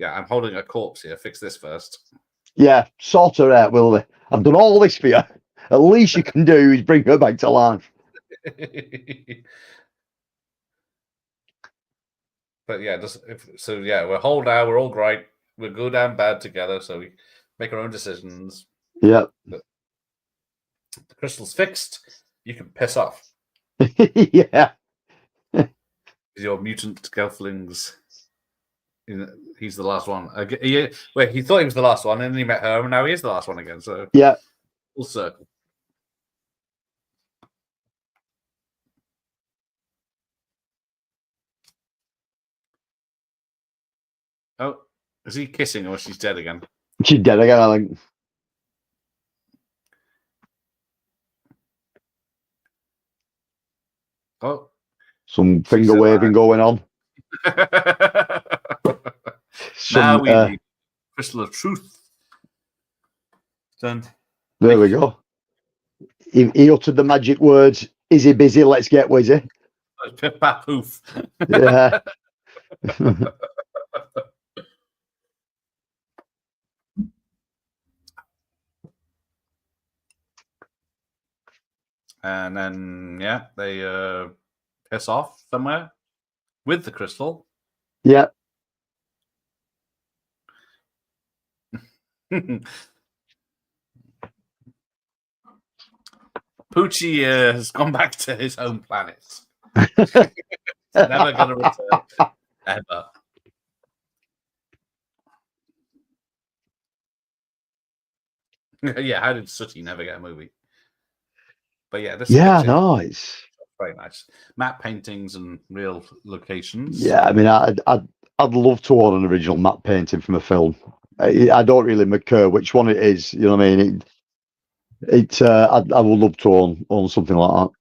I'm holding a corpse here. Fix this first. Yeah, sort her out, will they? I've done all this for you. At least you can do is bring her back to life. But we're whole now. We're all great. We're good and bad together, so we make our own decisions. Yeah. The crystal's fixed. You can piss off. Yeah. Your mutant gelflings. He's the last one. He thought he was the last one, and then he met her, and now he is the last one again. So yeah, full circle. Oh, is he kissing, or she's dead again? She's dead again, I think. Oh, some finger waving going on. Now we need Crystal of Truth. Done. There we go. he uttered the magic words, "Is he busy? Let's get wizzy." Pip pap poof. Yeah. And then yeah, they piss off somewhere with the crystal. Yeah. Poochie has gone back to his home planet. Never gonna return ever. Yeah, how did Sooty never get a movie? But yeah, this Yeah, picture no, it's very nice. Matte paintings and real locations. yeah. I mean, I'd love to own an original matte painting from a film. I don't really care which one it is. You know what I mean? I would love to own something like that.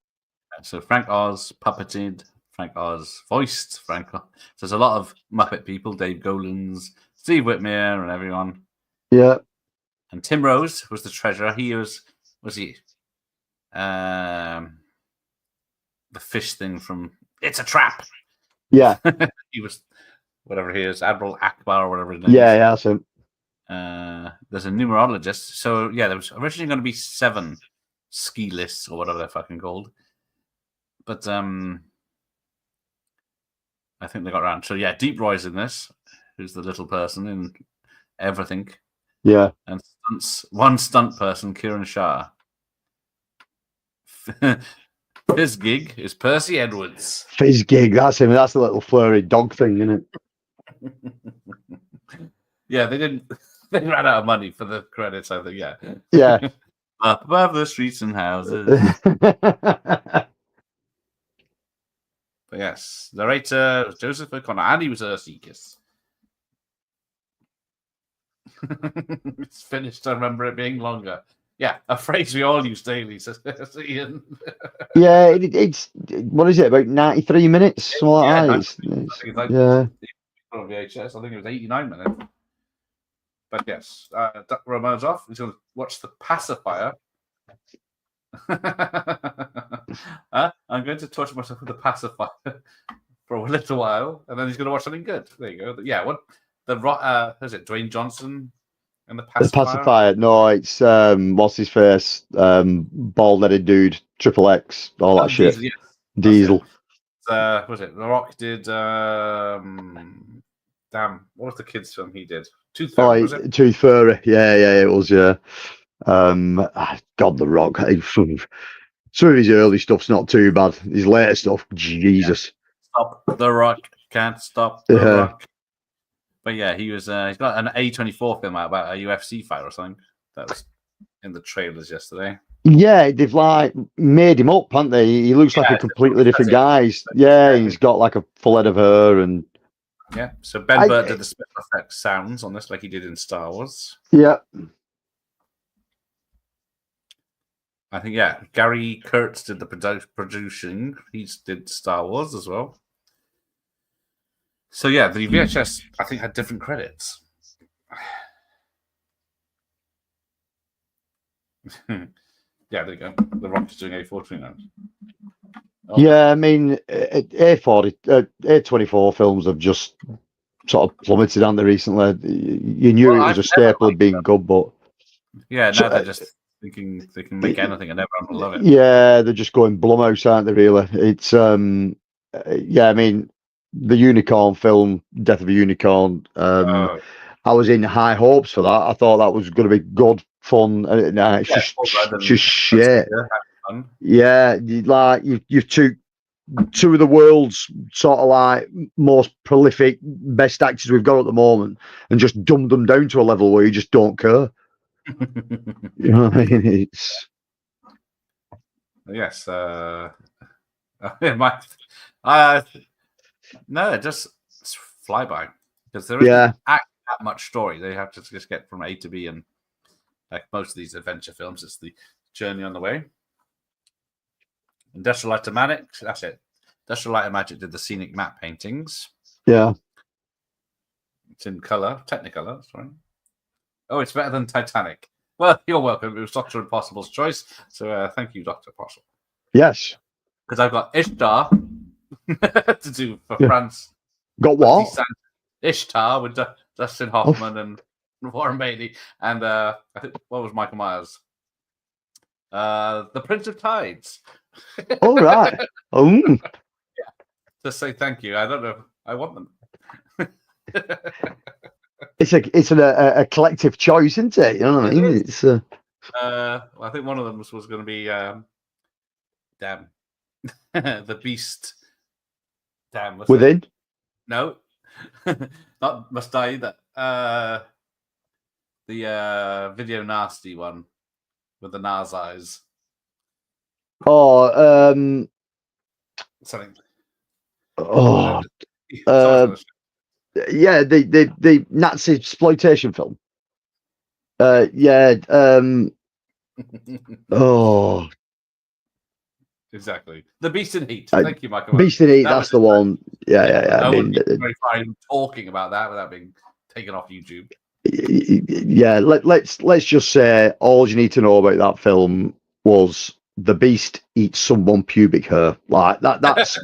So Frank Oz puppeted, Frank Oz voiced, Frank Oz. So there's a lot of Muppet people, Dave Golans, Steve Whitmere, and everyone. Yeah. And Tim Rose was the treasurer. He was he the fish thing from It's a Trap. Yeah. He was whatever he is, Admiral Akbar or whatever his name Yeah, is. yeah. So There's a numerologist. So yeah, there was originally going to be 7 ski lists or whatever they're fucking called. But I think they got around. So yeah, Deep Roy's in this, who's the little person in everything. yeah. And one stunt person, Kieran Shah. His gig is Percy Edwards. Fizz gig, that's him. That's the little flurry dog thing, isn't it? Yeah, they didn't. They ran out of money for the credits. I think. Yeah. Yeah. Up above the streets and houses. But yes, narrator was Joseph O'Connor, and he was Ursikis. It's finished. I remember it being longer. Yeah, a phrase we all use daily, says Ian. Yeah, it's what is it, about 93 minutes? Something like that. It's like, yeah. On VHS, I think it was 89 minutes. But yes, Duck Ramon's off. He's going to watch The Pacifier. I'm going to torture myself with The Pacifier for a little while, and then he's going to watch something good. There you go. Yeah, what is it? Dwayne Johnson and The Pacifier. The Pacifier. No, it's what's his face? Bald-headed dude, Triple X, all that shit. Diesel. Yes. Diesel. Was it The Rock did? Damn, what was the kids' film he did? Tooth Fairy. Was it? Tooth Fairy. Yeah, it was. Yeah. God, The Rock. Some of his early stuff's not too bad. His later stuff, Jesus. Yeah. Stop The Rock. Can't stop The Rock. But yeah, he's got an A24 film out about a UFC fight or something. That was in the trailers yesterday. Yeah, they've like made him up, haven't they? He looks like a completely different guy. Yeah, he's got like a full head of hair and. Yeah, so Ben Burt did the special effects sounds on this, like he did in Star Wars. Yeah. I think, yeah, Gary Kurtz did the producing. He did Star Wars as well. So, yeah, the VHS, I think, had different credits. Yeah, there you go. The Rock is doing A14 now. Oh. Yeah, I mean, A24 films have just sort of plummeted, haven't they, recently? You knew it was a staple of being good, but... Yeah, now they're just thinking they can make anything and everyone will love it. Yeah, they're just going Blumhouse, aren't they, really? It's, yeah, I mean, the Unicorn film, Death of a Unicorn, I was in high hopes for that. I thought that was going to be good, fun. No, it's just shit. Yeah, like you've two of the world's sort of like most prolific best actors we've got at the moment, and just dumbed them down to a level where you just don't care. You know what I mean? It's yes. No, just fly by because there isn't that much story. They have to just get from A to B, and like most of these adventure films, it's the journey on the way. Industrial Light and Magic, that's it. Industrial Light and Magic did the scenic matte paintings. Yeah. It's in color, Technicolor, sorry. Oh, it's better than Titanic. Well, you're welcome. It was Dr. Impossible's choice. So thank you, Dr. Impossible. Yes. Because I've got Ishtar to do for Yeah. France. Got what? Ishtar with Dustin Hoffman and Warren Beatty. And I think, what was Michael Myers? The Prince of Tides. All right. Just say thank you. I don't know. I want them. It's a collective choice, isn't it? You know what I mean? It's I think one of them was going to be damn the Beast. Damn, Within. It? No, not Must Die either. The Video Nasty one with the Nas eyes. Oh, Something. Oh, yeah, the Nazi exploitation film. Yeah. Oh, exactly. The Beast in Heat. Thank you, Michael. Beast in Heat. That's the one. Yeah. I mean, very fine talking about that without being taken off YouTube. Yeah. Let's just say all you need to know about that film was the Beast eats someone pubic hair. Like that's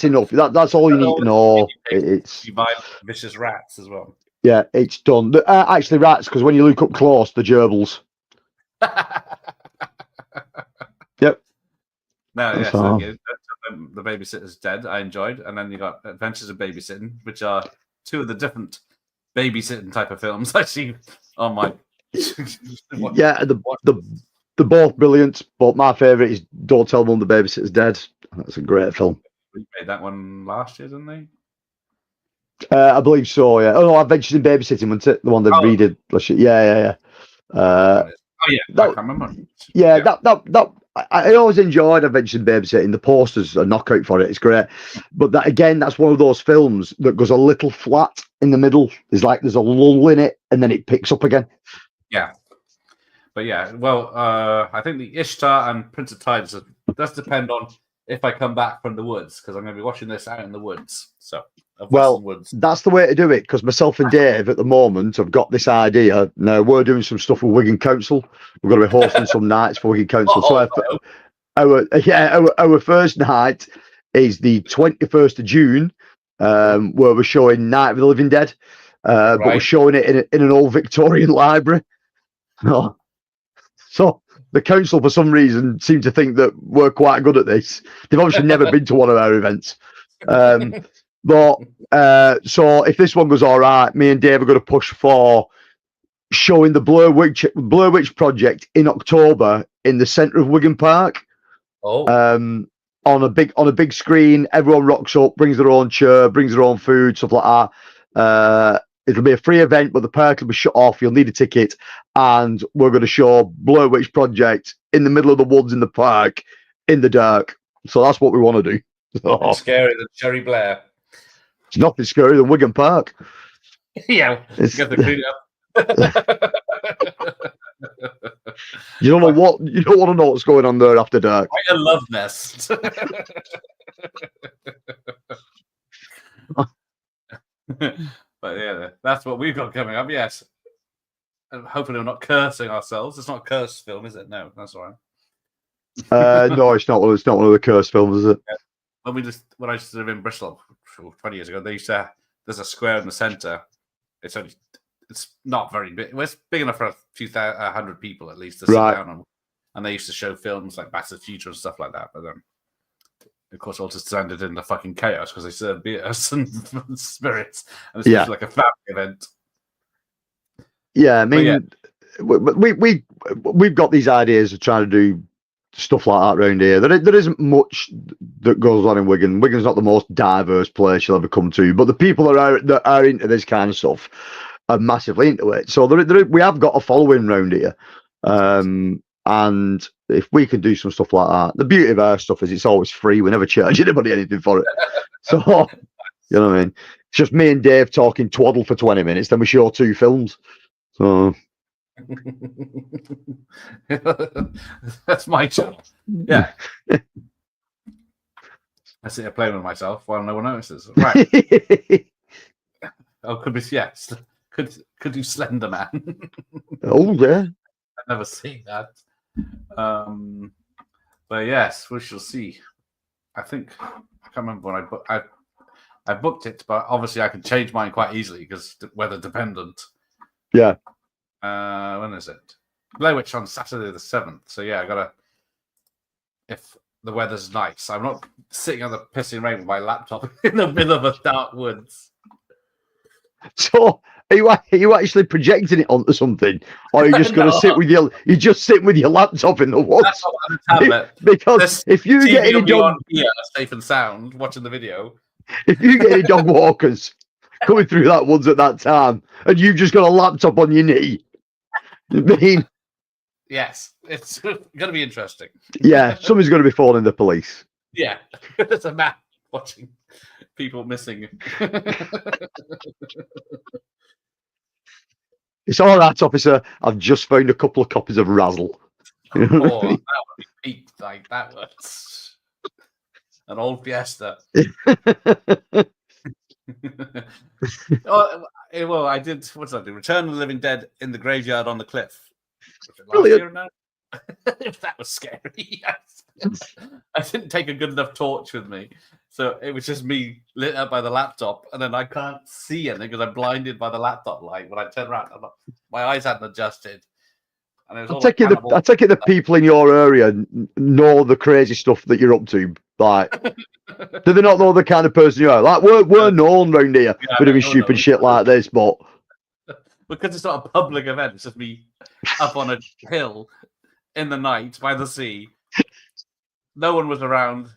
enough. That's all you need to know. It's violent, vicious rats as well. Yeah, it's done. Actually, rats, because when you look up close, the gerbils. Yep. No, yes. Okay. The Babysitter's Dead. I enjoyed, and then you got Adventures of Babysitting, which are two of the different babysitting type of films I see on my. Yeah, they're both brilliant, but my favourite is Don't Tell Mum the Babysitter's Dead. That's a great film. We made that one last year, didn't they? I believe so. Yeah. Oh no, Adventures in Babysitting, wasn't it? The one that redid last year. Yeah. I can't remember. Yeah, that I always enjoyed Adventures in Babysitting. The posters are knockout for it. It's great, but that's one of those films that goes a little flat in the middle. There's a lull in it, and then it picks up again. Yeah. But yeah, well, I think the Ishtar and Prince of Tides does depend on if I come back from the woods, because I'm going to be watching this out in the woods. So, that's the way to do it, because myself and Dave at the moment have got this idea. Now, we're doing some stuff with Wigan Council. We're going to be hosting some nights for Wigan Council. Our first night is the 21st of June, where we're showing Night of the Living Dead, but we're showing it in an old Victorian library. So the council, for some reason, seem to think that we're quite good at this. They've obviously never been to one of our events. But so if this one goes all right, me and Dave are going to push for showing the Blair Witch Project in October in the centre of Wigan Park. On a big screen. Everyone rocks up, brings their own chair, brings their own food, stuff like that. It'll be a free event, but the park will be shut off. You'll need a ticket, and we're going to show Blair Witch Project in the middle of the woods in the park in the dark. So that's what we want to do. It's scarier than Cherry Blair. It's nothing scarier than Wigan Park. Yeah, you got to clean it up. You don't want to know what's going on there after dark. Like a love nest. But yeah, that's what we've got coming up. Yes, and hopefully we're not cursing ourselves. It's not a cursed film, is it? No, that's all right. No, it's not. It's not one of the cursed films, is it? Yeah. When I used to live in Bristol 20 years ago, there's a square in the centre. It's not very big. Well, it's big enough for a few hundred people at least to sit down on. And they used to show films like Back to the Future and stuff like that. But then, of course, all just ended in the fucking chaos because they served beers and spirits, and it's just like a family event. Yeah, I mean, we've got these ideas of trying to do stuff like that around here. There isn't much that goes on in Wigan. Wigan's not the most diverse place you'll ever come to, but the people that are into this kind of stuff are massively into it. So we have got a following around here. And if we can do some stuff like that, the beauty of our stuff is it's always free. We never charge anybody anything for it. So, you know what I mean? It's just me and Dave talking twaddle for 20 minutes, then we show 2 films. So that's my channel. Yeah. I sit here playing with myself while no one notices. Right. Oh, could be, yes. Could do Slender Man. Oh, yeah. never seen that. But yes, we shall see. I think I can't remember when I booked it, but obviously I can change mine quite easily because weather dependent. Yeah. When is it? Blair Witch on Saturday the 7th. So yeah, I gotta. If the weather's nice, I'm not sitting on the pissing rain with my laptop in the middle of a dark woods. So are you actually projecting it onto something, or are you just going to No. sit with you're just sitting with your laptop in the woods? That's on the tablet. Because if you TV get any will be dog, on here, safe and sound, watching the video. if you get any dog walkers coming through that woods at that time, and you've just got a laptop on your knee, I mean, Yes, it's going to be interesting. yeah, somebody's going to be phoning the police. Yeah, there's a man watching people missing. It's all right, officer. I've just found a couple of copies of Razzle. Oh, that would be peak. Like that was an old Fiesta. Well, I did. What did I do? Return of the Living Dead in the Graveyard on the Cliff. Last year now? That was scary. I didn't take a good enough torch with me, so it was just me lit up by the laptop, and then I can't see anything because I'm blinded by the laptop light. When I turn around, my eyes hadn't adjusted. And it was I take it the people in your area know the crazy stuff that you're up to. Like, do they not know the kind of person you are? Like, we're known round here for doing stupid shit like this, but because it's not a public event, it's just me up on a hill in the night by the sea. No one was around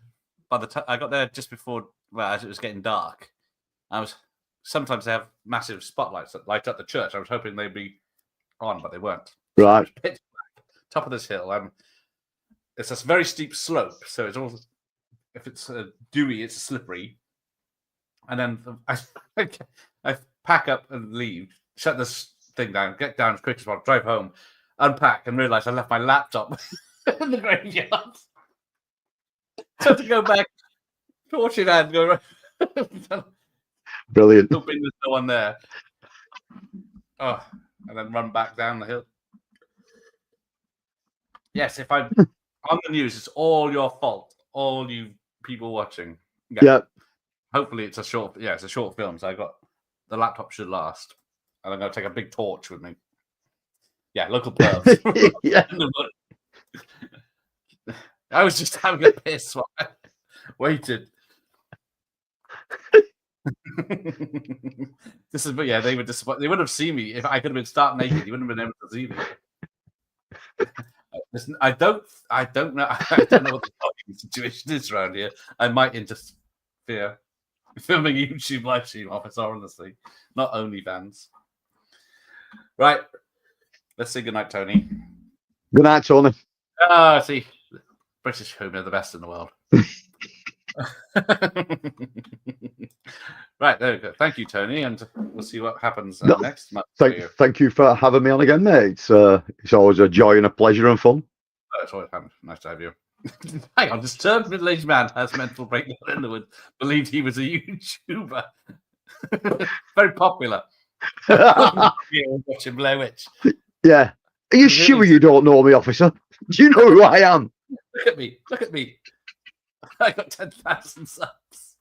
by the time I got there just before, well, as it was getting dark. Sometimes they have massive spotlights that light up the church. I was hoping they'd be on, but they weren't. Right. So pitch black, top of this hill. It's a very steep slope, so it's all. If it's dewy, it's slippery. And then I pack up and leave, shut this thing down, get down as quick as possible, drive home, unpack, and realize I left my laptop in the graveyard. So to go back, torch in hand, go. Brilliant. Hoping there's no one there. Oh, and then run back down the hill. Yes, if I'm on the news, it's all your fault. All you people watching. Yeah. Hopefully it's a short film, so the laptop should last. And I'm gonna take a big torch with me. Yeah, local pervs. Yeah. I was just having a piss while I waited. But yeah, they were disappointed. They would have seen me if I could have been stark naked. You wouldn't have been able to see me. Listen, I don't know. I don't know what the situation is around here. I might interfere. Filming YouTube live stream officer, honestly, not OnlyFans. Right. Let's say goodnight, Tony. Good night, Tony. See, British home are the best in the world. Right, there we go. Thank you, Tony, and we'll see what happens next month. Thank you for having me on again, mate. It's always a joy and a pleasure and fun. It's always nice to have you. Hang on, disturbed middle-aged man has mental breakdown in the woods. Believed he was a YouTuber. Very popular. Watching Blair Witch. Yeah. Are you sure you don't know me, officer? Do you know who I am? Look at me. Look at me. I got 10,000 subs.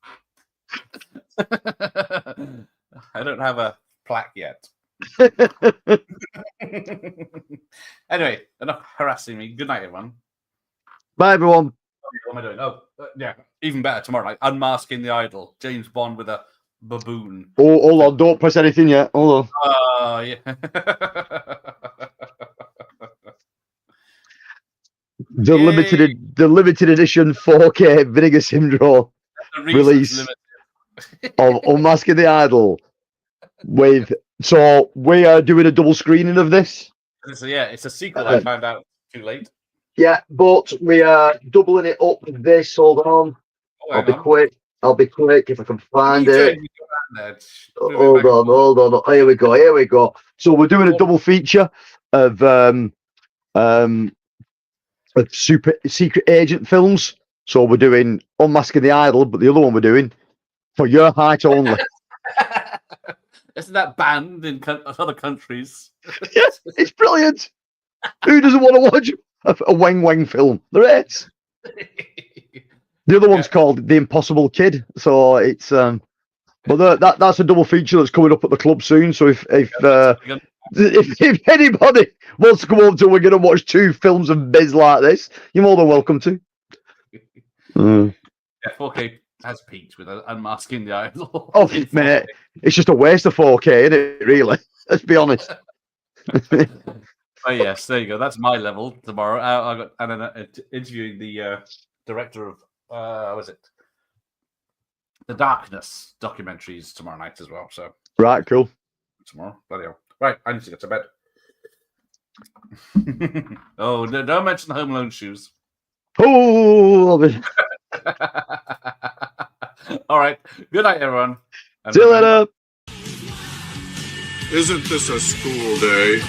I don't have a plaque yet. Anyway, enough harassing me. Good night, everyone. Bye, everyone. What am I doing? Oh, yeah. Even better tomorrow night. Unmasking the Idol. James Bond with a baboon. Oh, hold on. Don't press anything yet. Hold on. Oh, yeah. The limited edition 4K Vinegar Syndrome release of Unmasking the Idol. So we are doing a double screening of this. It's a sequel. I found out too late. Yeah, but we are doubling it up with this. Hold on. I'll be quick if I can find it. Hold on. Here we go. So we're doing a double feature of super secret agent films. So we're doing Unmasking the Idol, but the other one we're doing For Your Height Only. Isn't that banned in other countries? Yes, it's brilliant. Who doesn't want to watch a Wang Wang film? There is. The other one's called The Impossible Kid. So it's but that's a double feature that's coming up at the club soon. So if anybody wants to come over to, we're going to watch 2 films of biz like this, you're more than welcome to. Yeah, 4K has peaked with unmasking the idol. Oh, mate, it's just a waste of 4K, isn't it? Really, let's be honest. Oh yes, there you go. That's my level tomorrow. I got and then interviewing the director of was it the Darkness documentaries tomorrow night as well. So Right, cool. tomorrow, bloody hell. Right, I need to get to bed. Oh, no, don't mention the Home Alone shoes. Oh, All right. Good night, everyone. And see you later. Isn't this a school day?